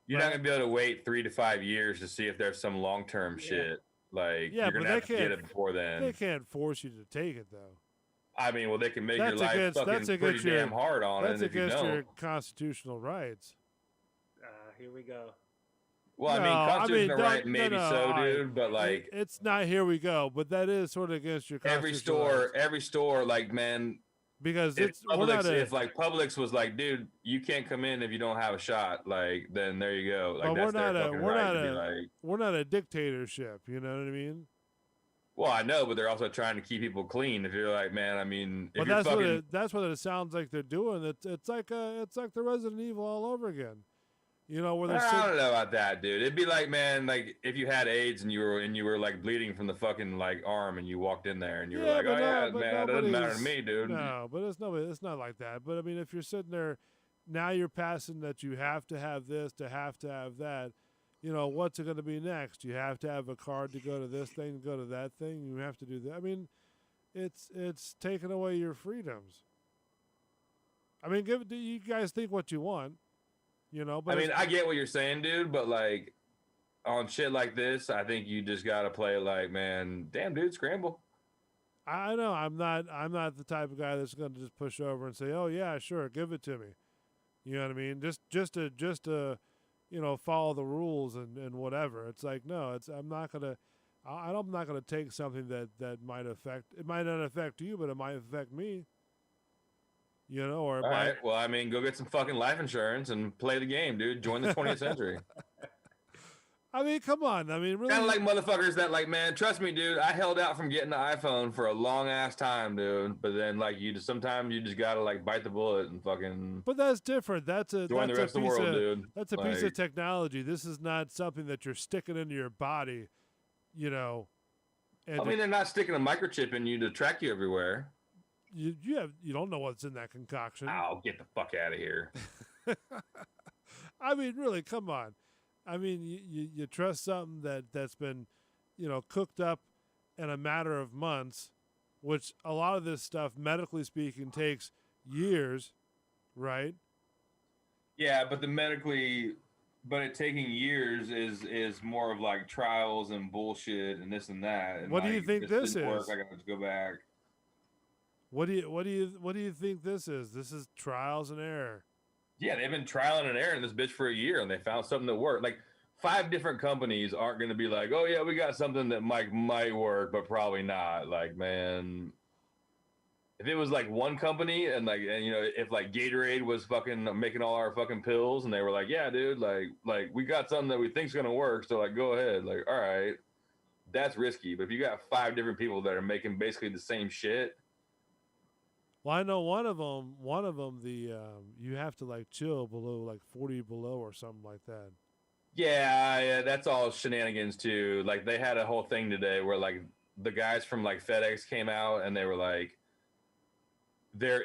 Speaker 2: you're not gonna be able to wait 3 to 5 years to see if there's some long term shit. Like, you're gonna have to get it before then.
Speaker 1: They can't force you to take it though.
Speaker 2: I mean, well, they can make your life fucking pretty damn hard on it.
Speaker 1: That's against your constitutional rights.
Speaker 5: Here we go.
Speaker 2: Well, no, constitutional right, maybe dude, but like,
Speaker 1: it's not here we go. But that is sort of against your constitutional rights.
Speaker 2: Every store, like, man.
Speaker 1: Because
Speaker 2: if Publix was like, dude, you can't come in if you don't have a shot, like, then there you go. Like, that's their fucking right to be like,
Speaker 1: we're not a dictatorship, you know what I mean?
Speaker 2: Well, I know, but they're also trying to keep people clean. If you're like, man, I mean, if
Speaker 1: that's what it sounds like they're doing. It's like the Resident Evil all over again. Where they're
Speaker 2: I don't know about that, dude. It'd be like, man, like if you had AIDS and you were like bleeding from the fucking like arm and you walked in there and you were like, oh yeah, man, it doesn't matter to me, dude.
Speaker 1: No, but it's not like that. But I mean, if you're sitting there, now you're passing that you have to have this, to have that. What's it going to be next? You have to have a card to go to this thing, go to that thing. You have to do that. I mean, it's taking away your freedoms. I mean, you guys think what you want. But
Speaker 2: I mean, I get what you're saying, dude, but like on shit like this, I think you just gotta play like, man, damn, dude, scramble.
Speaker 1: I know I'm not the type of guy that's gonna just push over and say, oh yeah, sure, give it to me. You know what I mean? Just to follow the rules and whatever. It's like, no, I'm not gonna take something that might not affect you, but it might affect me. Or
Speaker 2: all right. Well, I mean, go get some fucking life insurance and play the game, dude. Join the 20th century.
Speaker 1: I mean, come on. I mean, really.
Speaker 2: Kind of like motherfuckers that, like, man, trust me, dude. I held out from getting the iPhone for a long ass time, dude. But then, like, sometimes you just gotta like bite the bullet and fucking.
Speaker 1: But that's different. Join
Speaker 2: the rest of the world, dude.
Speaker 1: That's a piece of technology. This is not something that you're sticking into your body, And
Speaker 2: I mean, they're not sticking a microchip in you to track you everywhere.
Speaker 1: You don't know what's in that concoction.
Speaker 2: Oh, get the fuck out of here.
Speaker 1: I mean, really, come on. I mean, you trust something that's been, cooked up in a matter of months, which a lot of this stuff, medically speaking, takes years, right?
Speaker 2: Yeah, but but it taking years is more of like trials and bullshit and this and that. And
Speaker 1: What do you
Speaker 2: like, if
Speaker 1: think this
Speaker 2: didn't work,
Speaker 1: is?
Speaker 2: I got to go back.
Speaker 1: What do you think this is? This is trials and error.
Speaker 2: Yeah, they've been trialing and erroring this bitch for a year, and they found something that worked. Like 5 different companies aren't going to be like, oh yeah, we got something that might work, but probably not. Like, man, if it was like one company and if like Gatorade was fucking making all our fucking pills, and they were like, yeah, dude, like we got something that we think's going to work, so like go ahead, like all right, that's risky. But if you got 5 different people that are making basically the same shit.
Speaker 1: Well, I know one of them, the you have to like chill below like 40 below or something like that.
Speaker 2: Yeah, that's all shenanigans too. Like they had a whole thing today where like the guys from like FedEx came out and they were like, they're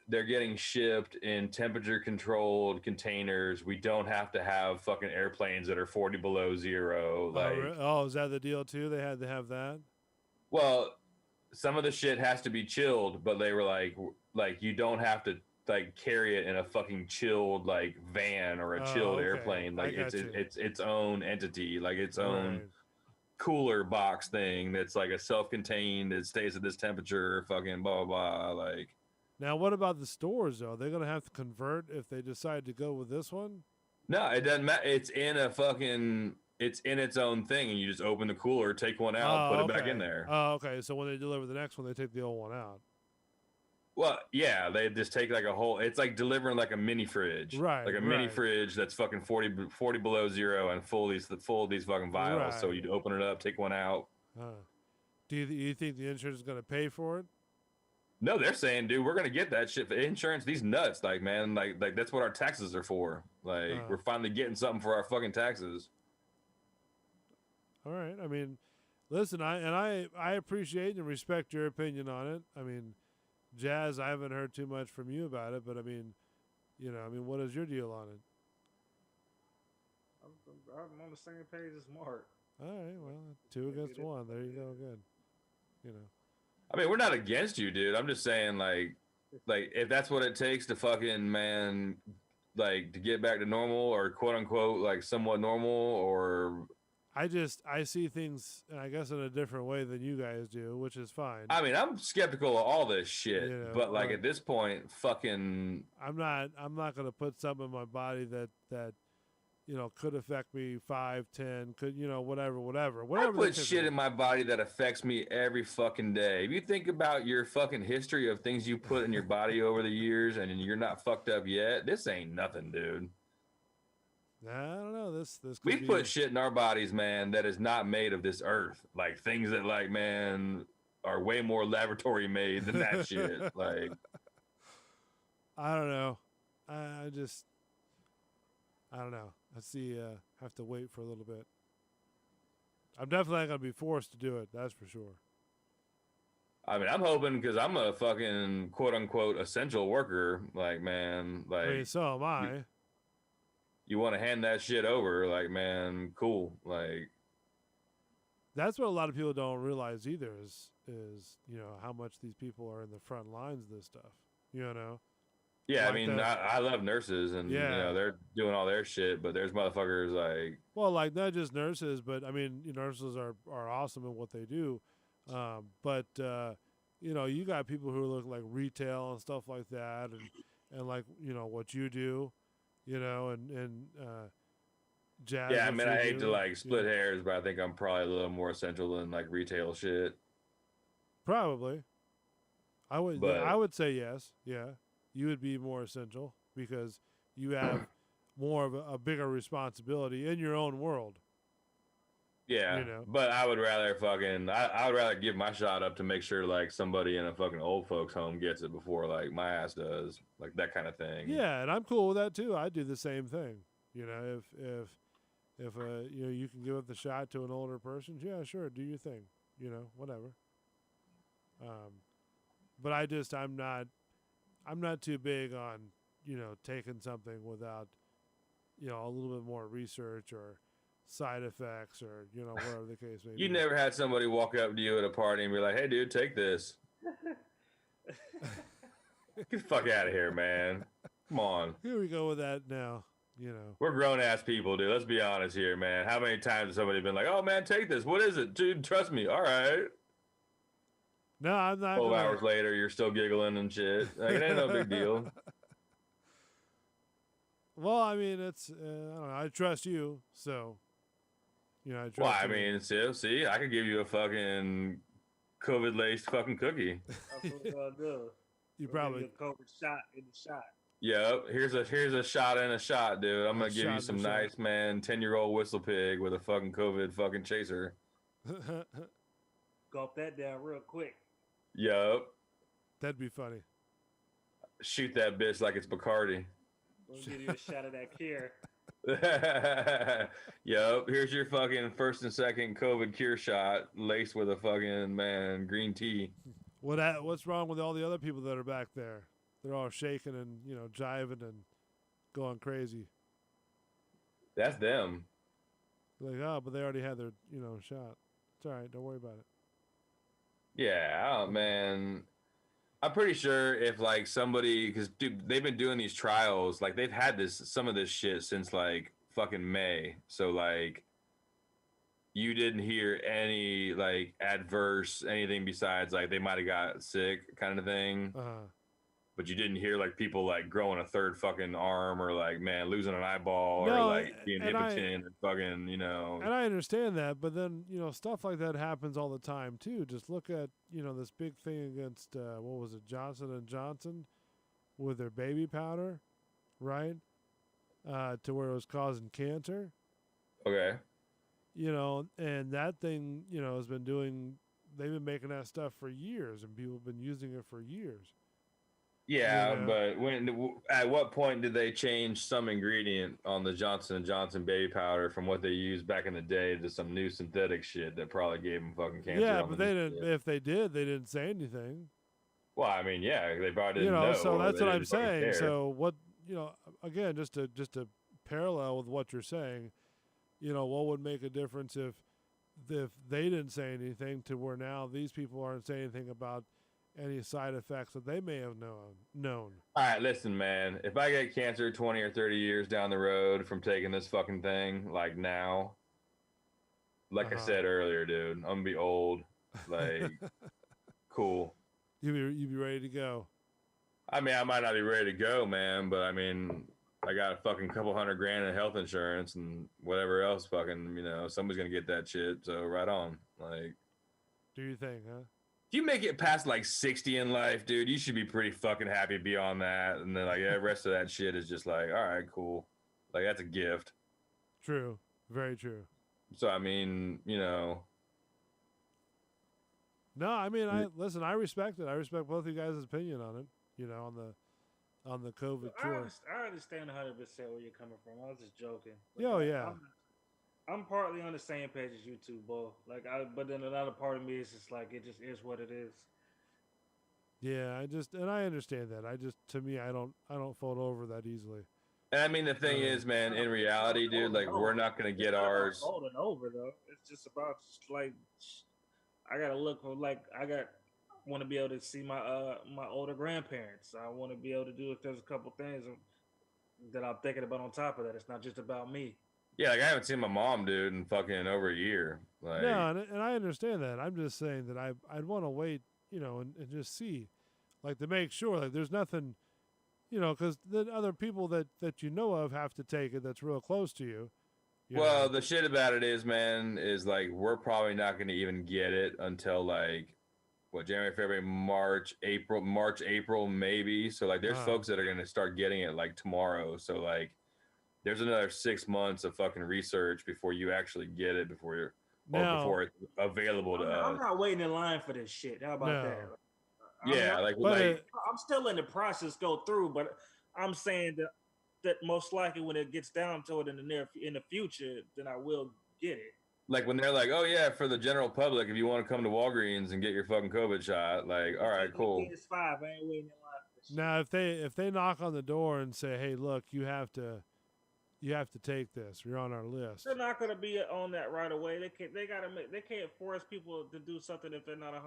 Speaker 2: getting shipped in temperature controlled containers. We don't have to have fucking airplanes that are 40 below zero. Like,
Speaker 1: Oh, is that the deal too? They had to have that.
Speaker 2: well, some of the shit has to be chilled, but they were like you don't have to like carry it in a fucking chilled like van or a chilled
Speaker 1: okay.
Speaker 2: airplane. Like
Speaker 1: I got
Speaker 2: it's its own entity, like its own
Speaker 1: Right.
Speaker 2: cooler box thing that's like a self-contained. It stays at this temperature. Fucking blah blah blah. Like,
Speaker 1: Now, what about the stores though? They're gonna have to convert if they decide to go with this one.
Speaker 2: no, it doesn't matter. It's in its own thing, and you just open the cooler, take one out, put it back in there.
Speaker 1: Oh, okay. So when they deliver the next one, they take the old one out.
Speaker 2: Well, yeah, they just take like a whole. It's like delivering like a mini fridge,
Speaker 1: Right,
Speaker 2: like a mini
Speaker 1: right.
Speaker 2: fridge that's fucking 40 below zero and full of these fucking vials. So
Speaker 1: Right.
Speaker 2: you'd open it up, take one out.
Speaker 1: Do you think the insurance is gonna pay for it?
Speaker 2: No, they're saying, dude, we're gonna get that shit for insurance. These nuts, like man, like that's what our taxes are for. Like we're finally getting something for our fucking taxes.
Speaker 1: All right. I mean, listen, I appreciate and respect your opinion on it. I mean, Jazz, I haven't heard too much from you about it, but I mean, what is your deal on it?
Speaker 5: I'm on the same page as Mark.
Speaker 1: All right. Well, 2 against 1. There you go. Good.
Speaker 2: I mean, we're not against you, dude. I'm just saying, like if that's what it takes to fucking man, like to get back to normal or quote unquote like somewhat normal, or
Speaker 1: I see things, I guess, in a different way than you guys do, which is fine.
Speaker 2: I mean, I'm skeptical of all this shit, but like
Speaker 1: right.
Speaker 2: at this point, fucking,
Speaker 1: I'm not gonna put something in my body that could affect me 5, 10, could whatever.
Speaker 2: I
Speaker 1: the
Speaker 2: put
Speaker 1: case
Speaker 2: shit
Speaker 1: is.
Speaker 2: in my body that affects me every fucking day. If you think about your fucking history of things you put in your body over the years, and you're not fucked up yet, this ain't nothing, dude.
Speaker 1: I don't know. This could
Speaker 2: We
Speaker 1: be
Speaker 2: put shit in our bodies, man, that is not made of this earth. Like things that, like, man, are way more laboratory made than that shit. Like,
Speaker 1: I don't know. I don't know. I see. Have to wait for a little bit. I'm definitely not gonna be forced to do it. That's for sure.
Speaker 2: I mean, I'm hoping because I'm a fucking quote unquote essential worker. Like, man, like,
Speaker 1: I mean, so am I.
Speaker 2: You want to hand that shit over, like, man, cool. Like,
Speaker 1: that's what a lot of people don't realize either is how much these people are in the front lines of this stuff.
Speaker 2: Yeah,
Speaker 1: like
Speaker 2: I mean, I love nurses, and they're doing all their shit, but there's motherfuckers like,
Speaker 1: well, like not just nurses, but I mean, nurses are awesome in what they do, but you got people who look like retail and stuff like that, and like what you do, and Jazz.
Speaker 2: yeah, I mean, I hate to like split hairs, but I think I'm probably a little more essential than like retail shit.
Speaker 1: Probably, I would say yes, yeah. You would be more essential because you have more of a bigger responsibility in your own world.
Speaker 2: Yeah, but I would rather I would rather give my shot up to make sure like somebody in a fucking old folks home gets it before like my ass does, like that kind of thing.
Speaker 1: Yeah, and I'm cool with that too. I do the same thing. If you can give up the shot to an older person, yeah, sure, do your thing. Whatever. But I'm not too big on taking something without a little bit more research or side effects or whatever the case may be.
Speaker 2: You never had somebody walk up to you at a party and be like, "Hey, dude, take this." Get the fuck out of here, man. Come on.
Speaker 1: Here we go with that now.
Speaker 2: We're grown ass people, dude. Let's be honest here, man. How many times has somebody been like, "Oh man, take this. What is it, dude? Trust me." All right.
Speaker 1: No, I'm not.
Speaker 2: 12 hours later, you're still giggling and shit. Like, it ain't no big deal.
Speaker 1: Well, I mean, it's I don't know. I trust you, so I trust.
Speaker 2: Well, I
Speaker 1: you.
Speaker 2: mean, see, I could give you a fucking COVID laced fucking cookie.
Speaker 5: That's what I'll do.
Speaker 1: You
Speaker 5: We'll
Speaker 1: probably
Speaker 5: give you a COVID shot in the shot.
Speaker 2: Yep. Here's a shot and a shot, dude. I'm gonna give
Speaker 1: shot
Speaker 2: you
Speaker 1: and
Speaker 2: some
Speaker 1: a shot.
Speaker 2: nice, man, 10-year-old whistle pig with a fucking COVID fucking chaser.
Speaker 5: Gulp that down real quick.
Speaker 2: Yep.
Speaker 1: That'd be funny.
Speaker 2: Shoot that bitch like it's Bacardi.
Speaker 5: We'll give you a shot of that cure.
Speaker 2: Yep. Here's your fucking first and second COVID cure shot laced with a fucking green tea.
Speaker 1: What's wrong with all the other people that are back there? They're all shaking and jiving and going crazy.
Speaker 2: That's them.
Speaker 1: Like, oh, but they already had their shot. It's all right. Don't worry about it.
Speaker 2: Yeah, man. I'm pretty sure if like somebody, because dude, they've been doing these trials, like they've had some of this shit since like fucking May. So like, you didn't hear any like adverse anything besides like they might have got sick kind of thing. But you didn't hear like people like growing a third fucking arm or like losing an eyeball or like being impotent or fucking
Speaker 1: And I understand that, but then stuff like that happens all the time too. Just look at this big thing against what was it, Johnson & Johnson, with their baby powder, right? To where it was causing cancer.
Speaker 2: Okay.
Speaker 1: And that thing has been doing. They've been making that stuff for years, and people have been using it for years.
Speaker 2: Yeah, but at what point did they change some ingredient on the Johnson & Johnson baby powder from what they used back in the day to some new synthetic shit that probably gave them fucking cancer?
Speaker 1: Yeah, but they didn't. If they did, they didn't say anything.
Speaker 2: Well, I mean, yeah, they probably didn't know.
Speaker 1: So that's
Speaker 2: They
Speaker 1: what I'm
Speaker 2: didn't fucking
Speaker 1: saying.
Speaker 2: care.
Speaker 1: So what again, just to parallel with what you're saying, what would make a difference if they didn't say anything to where now these people aren't saying anything about any side effects that they may have known.
Speaker 2: All right, listen, man. If I get cancer 20 or 30 years down the road from taking this fucking thing, like now, like I said earlier, dude, I'm gonna be old. Like, cool.
Speaker 1: You be ready to go.
Speaker 2: I mean, I might not be ready to go, man, but I mean, I got a fucking couple $100,000 in health insurance and whatever else fucking, somebody's gonna get that shit. So right on. Like,
Speaker 1: Do you think, huh?
Speaker 2: if you make it past like 60 in life, dude, you should be pretty fucking happy beyond that. And then like the rest of that shit is just like, all right, cool. Like that's a gift.
Speaker 1: True. Very true.
Speaker 2: So I mean,
Speaker 1: No, I mean, I respect it. I respect both of you guys' opinion on it. On the COVID cure.
Speaker 5: I understand 100% where you're coming from. I was just joking.
Speaker 1: Yeah.
Speaker 5: I'm partly on the same page as you two, both. But then another part of me is just like it just is what it is.
Speaker 1: Yeah, I understand that. To me, I don't fold over that easily.
Speaker 2: and I mean, the thing is, man, in reality, dude, like we're not going to get ours.
Speaker 5: Holding over though. It's just about like I gotta look for want to be able to see my my older grandparents. I want to be able to do if there's a couple things that I'm thinking about on top of that. It's not just about me.
Speaker 2: Yeah, like I haven't seen my mom, dude, in fucking over a year. Like,
Speaker 1: No, and I understand that. I'm just saying that I'd want to wait, and just see, like to make sure, like there's nothing, because then other people that you know of have to take it that's real close to you.
Speaker 2: Well, the shit about it is, man, is like we're probably not going to even get it until like January, February, March, April, maybe. So like there's folks that are going to start getting it like tomorrow. So like there's another 6 months of fucking research before you actually get it before it's available to us.
Speaker 5: I'm not waiting in line for this shit. How about that?
Speaker 2: I'm
Speaker 5: I'm still in the process go through, but I'm saying that most likely when it gets down to it in the future, then I will get it.
Speaker 2: Like when they're like, oh yeah, for the general public, if you want to come to Walgreens and get your fucking COVID shot, like, all right, cool.
Speaker 5: It's 5. I ain't waiting in line for this shit.
Speaker 1: Now, if they knock on the door and say, hey, look, you have to you have to take this. You're on our list.
Speaker 5: They're not gonna be on that right away. They can't. They gotta make. They can't force people to do something if they're not 100%.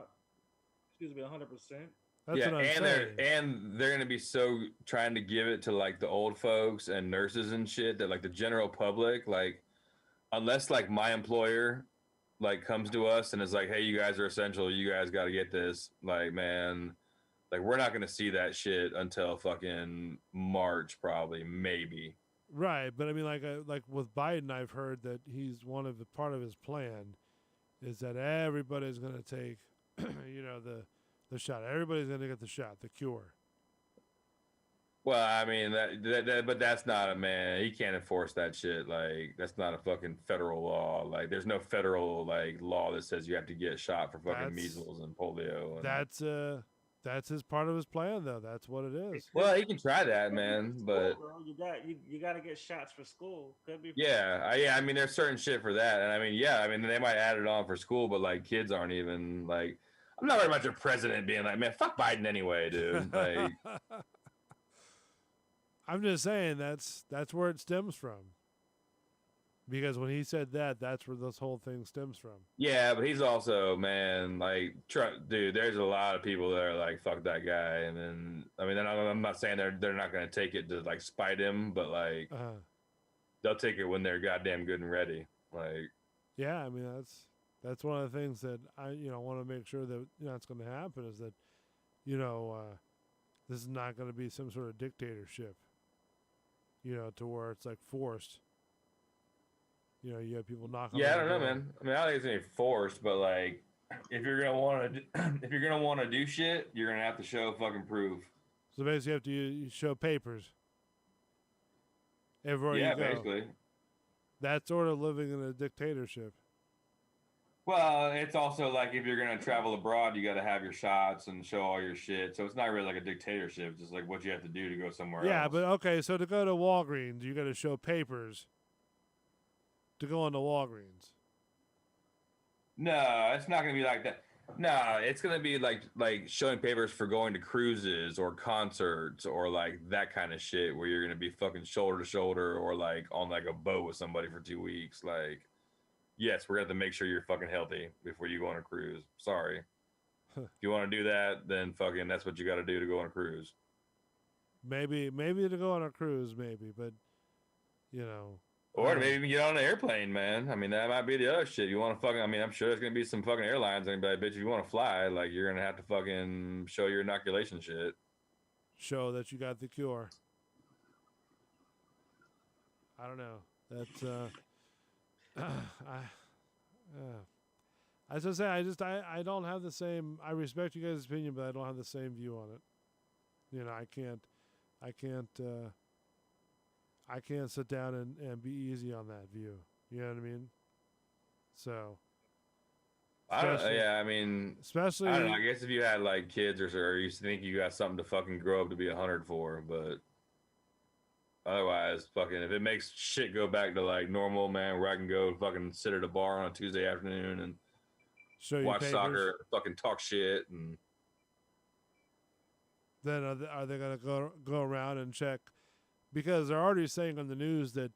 Speaker 1: That's
Speaker 2: yeah,
Speaker 1: what I'm
Speaker 2: and
Speaker 1: saying.
Speaker 2: they're gonna be so trying to give it to like the old folks and nurses and shit that like the general public, like unless like my employer like comes to us and is like, hey, you guys are essential, you guys got to get this. Like, man, like we're not gonna see that shit until fucking March, probably, maybe.
Speaker 1: Right, but I mean, like with Biden, I've heard that he's one of the part of his plan is that everybody's going to take, the shot. Everybody's going to get the shot, the cure.
Speaker 2: Well, I mean but that's not a man. He can't enforce that shit. Like that's not a fucking federal law. Like there's no federal like law that says you have to get shot for fucking measles and polio. And,
Speaker 1: that's his part of his plan, though. That's what it is.
Speaker 2: well, he can try that, man. But
Speaker 5: you got to get shots for school. Could be.
Speaker 2: yeah. I mean, there's certain shit for that, and I mean, yeah. I mean, they might add it on for school, but like kids aren't even like. I'm not worried about your president being like, man, fuck Biden anyway, dude. Like.
Speaker 1: I'm just saying that's where it stems from. Because when he said that, that's where this whole thing stems from.
Speaker 2: Yeah, but he's also, man, like, dude, there's a lot of people that are like, fuck that guy. And then, I mean, I'm not saying they're not going to take it to like spite him, but like, they'll take it when they're goddamn good and ready. Like,
Speaker 1: yeah, I mean, that's one of the things that I, want to make sure that it's going to happen is that, this is not going to be some sort of dictatorship, to where it's like forced. You have people knocking.
Speaker 2: Yeah, I don't know, man. I mean, I don't think it's gonna be forced, but like, if you're gonna want to do shit, you're gonna have to show fucking proof.
Speaker 1: So basically, you have to show papers. Everywhere you go.
Speaker 2: Basically.
Speaker 1: That's sort of living in a dictatorship.
Speaker 2: Well, it's also like if you're gonna travel abroad, you got to have your shots and show all your shit. So it's not really like a dictatorship, it's just like what you have to do to go somewhere else.
Speaker 1: Yeah, but okay, so to go to Walgreens, you got to show papers to go into Walgreens.
Speaker 2: No, it's not gonna be like that. No, it's gonna be like showing papers for going to cruises or concerts or like that kind of shit where you're gonna be fucking shoulder to shoulder or like on like a boat with somebody for 2 weeks. Like, yes, we're gonna have to make sure you're fucking healthy before you go on a cruise. Sorry. If you want to do that, then fucking that's what you got to do to go on a cruise.
Speaker 1: Maybe to go on a cruise, maybe, but
Speaker 2: Or maybe even get on an airplane, man. I mean, that might be the other shit. You want to fucking, I mean, I'm sure there's going to be some fucking airlines that be like, bitch, if you want to fly, like, you're going to have to fucking show your inoculation shit.
Speaker 1: Show that you got the cure. I don't know. That's, as I say, I don't have the same, I respect you guys' opinion, but I don't have the same view on it. I can't sit down and be easy on that view. You know what I mean? So.
Speaker 2: I don't know. Yeah, I mean,
Speaker 1: especially.
Speaker 2: I don't know. I guess if you had like kids or you think you got something to fucking grow up to be 100 for, but otherwise, fucking, if it makes shit go back to like normal, man, where I can go fucking sit at a bar on a Tuesday afternoon and watch soccer, fucking talk shit, and
Speaker 1: then are they gonna go around and check? Because they're already saying on the news that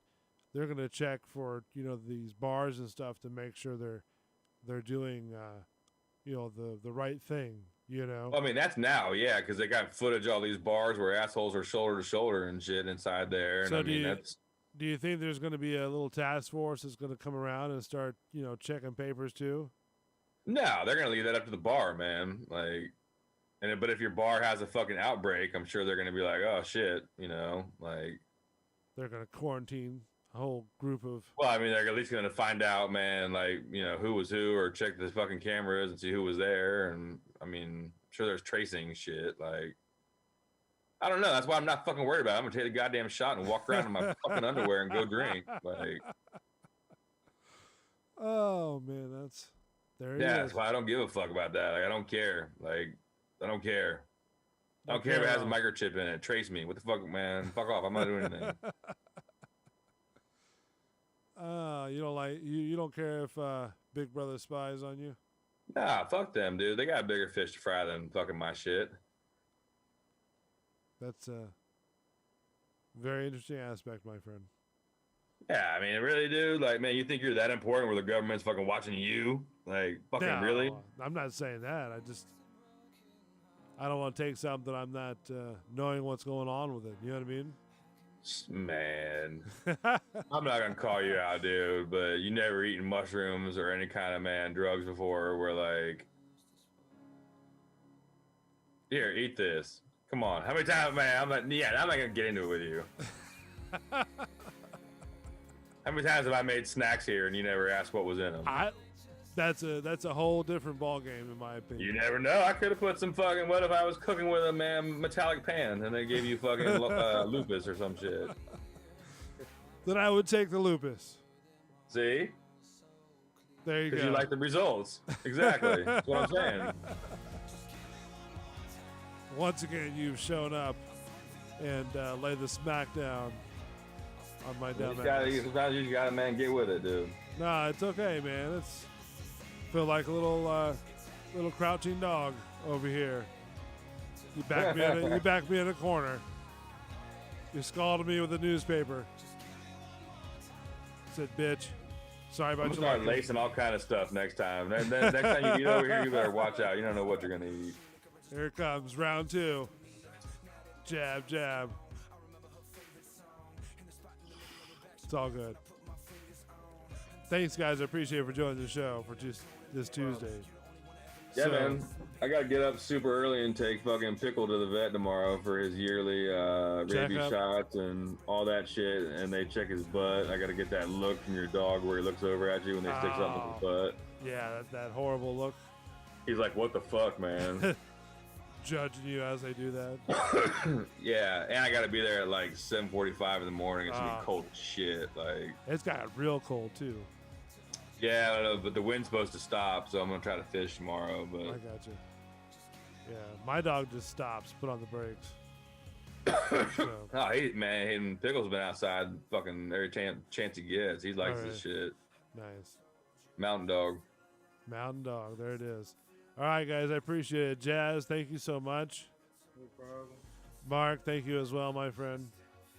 Speaker 1: they're going to check for these bars and stuff to make sure they're doing the right thing.
Speaker 2: I mean, that's now, yeah, because they got footage of all these bars where assholes are shoulder to shoulder and shit inside there. And
Speaker 1: so
Speaker 2: I mean, that's.
Speaker 1: Do you think there's going to be a little task force that's going to come around and start checking papers too?
Speaker 2: No, they're going to leave that up to the bar, man. Like. But if your bar has a fucking outbreak, I'm sure they're going to be like, oh, shit, like.
Speaker 1: They're going to quarantine a whole group of.
Speaker 2: Well, I mean, they're at least going to find out, man, like, who was who or check the fucking cameras and see who was there. And, I mean, I'm sure there's tracing shit. Like, I don't know. That's why I'm not fucking worried about it. I'm going to take the goddamn shot and walk around in my fucking underwear and go drink. Like.
Speaker 1: Oh, man, that's. There it is.
Speaker 2: Yeah, that's why I don't give a fuck about that. Like, I don't care. Like. I don't care. I don't care if it has a microchip in it. Trace me. What the fuck, man? Fuck off. I'm not doing anything.
Speaker 1: You don't like you don't care if Big Brother spies on you?
Speaker 2: Nah, fuck them, dude. They got bigger fish to fry than fucking my shit.
Speaker 1: That's a very interesting aspect, my friend.
Speaker 2: Yeah, I mean, really, dude. Like, man, you think you're that important where the government's fucking watching you? Like, fucking
Speaker 1: No,
Speaker 2: really?
Speaker 1: I'm not saying that. I don't want to take something I'm not knowing what's going on with it. You know what I mean?
Speaker 2: Man, I'm not gonna call you out, dude, but you never eaten mushrooms or any kind of drugs before. Where like, here, eat this. Come on, how many times, man? I'm not gonna get into it with you. How many times have I made snacks here and you never asked what was in them?
Speaker 1: That's a whole different ball game in my opinion.
Speaker 2: You never know. I could have put some fucking. What if I was cooking with a metallic pan and they gave you fucking lupus or some shit?
Speaker 1: Then I would take the lupus.
Speaker 2: See?
Speaker 1: There you go.
Speaker 2: Because you like the results. Exactly. That's what I'm saying.
Speaker 1: Once again, you've shown up and laid the smack down on my dumb ass.
Speaker 2: Sometimes you gotta, man, get with it, dude.
Speaker 1: Nah, it's okay, man. It's feel like a little crouching dog over here. You back me in a corner. You scalded me with a newspaper. Said, bitch. Sorry about
Speaker 2: I'm
Speaker 1: your
Speaker 2: gonna start
Speaker 1: luck.
Speaker 2: lacing all kind of stuff next time. Next time you get over here, you better watch out. You don't know what you're gonna eat.
Speaker 1: Here it comes, round 2. Jab, jab. It's all good. Thanks, guys. I appreciate it for joining the show for just this Tuesday.
Speaker 2: Yeah, man. I gotta get up super early and take fucking Pickle to the vet tomorrow for his yearly rabies
Speaker 1: Checkup.
Speaker 2: shots and all that shit. And they check his butt. I gotta get that look from your dog where he looks over at you when they stick something in his butt.
Speaker 1: Yeah, that horrible look.
Speaker 2: He's like, "What the fuck, man?"
Speaker 1: Judging you as they do that.
Speaker 2: Yeah, and I gotta be there at like 7:45 in the morning. It's gonna be cold as shit. Like,
Speaker 1: It's got real cold, too.
Speaker 2: yeah, I don't know, but the wind's supposed to stop, so I'm gonna try to fish tomorrow.
Speaker 1: I
Speaker 2: But
Speaker 1: got you. Yeah, my dog just stops, put on the brakes. So,
Speaker 2: oh, and Pickle's been outside fucking every chance he gets. He likes this shit.
Speaker 1: nice.
Speaker 2: Mountain dog.
Speaker 1: Mountain dog, there it is. All right, guys, I appreciate it. Jazz, thank you so much.
Speaker 5: No problem.
Speaker 1: Mark, thank you as well, my friend.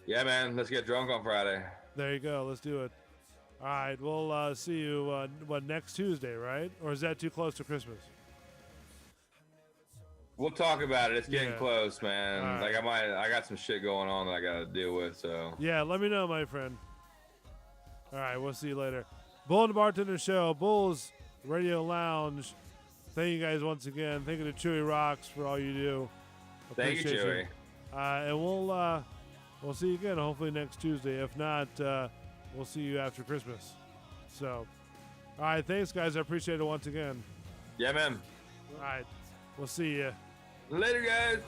Speaker 2: Yeah, man. Let's get drunk on Friday.
Speaker 1: There you go. Let's do it. All right, we'll see you next Tuesday, right? Or is that too close to Christmas?
Speaker 2: We'll talk about it. It's getting
Speaker 1: Yeah.
Speaker 2: close, man.
Speaker 1: All right.
Speaker 2: Like I got some shit going on that I gotta deal with. So
Speaker 1: Yeah, let me know, my friend. All right, we'll see you later. Bull and the Bartender Show, Bull's Radio Lounge. Thank you guys once again. Thank you to Chewy Rocks for all you do.
Speaker 2: thank you,
Speaker 1: Appreciate
Speaker 2: Chewy.
Speaker 1: And we'll see you again hopefully next Tuesday. If not, we'll see you after Christmas. So, all right, thanks guys. I appreciate it once again.
Speaker 2: Yeah, man.
Speaker 1: All right, we'll see you.
Speaker 2: Later, guys.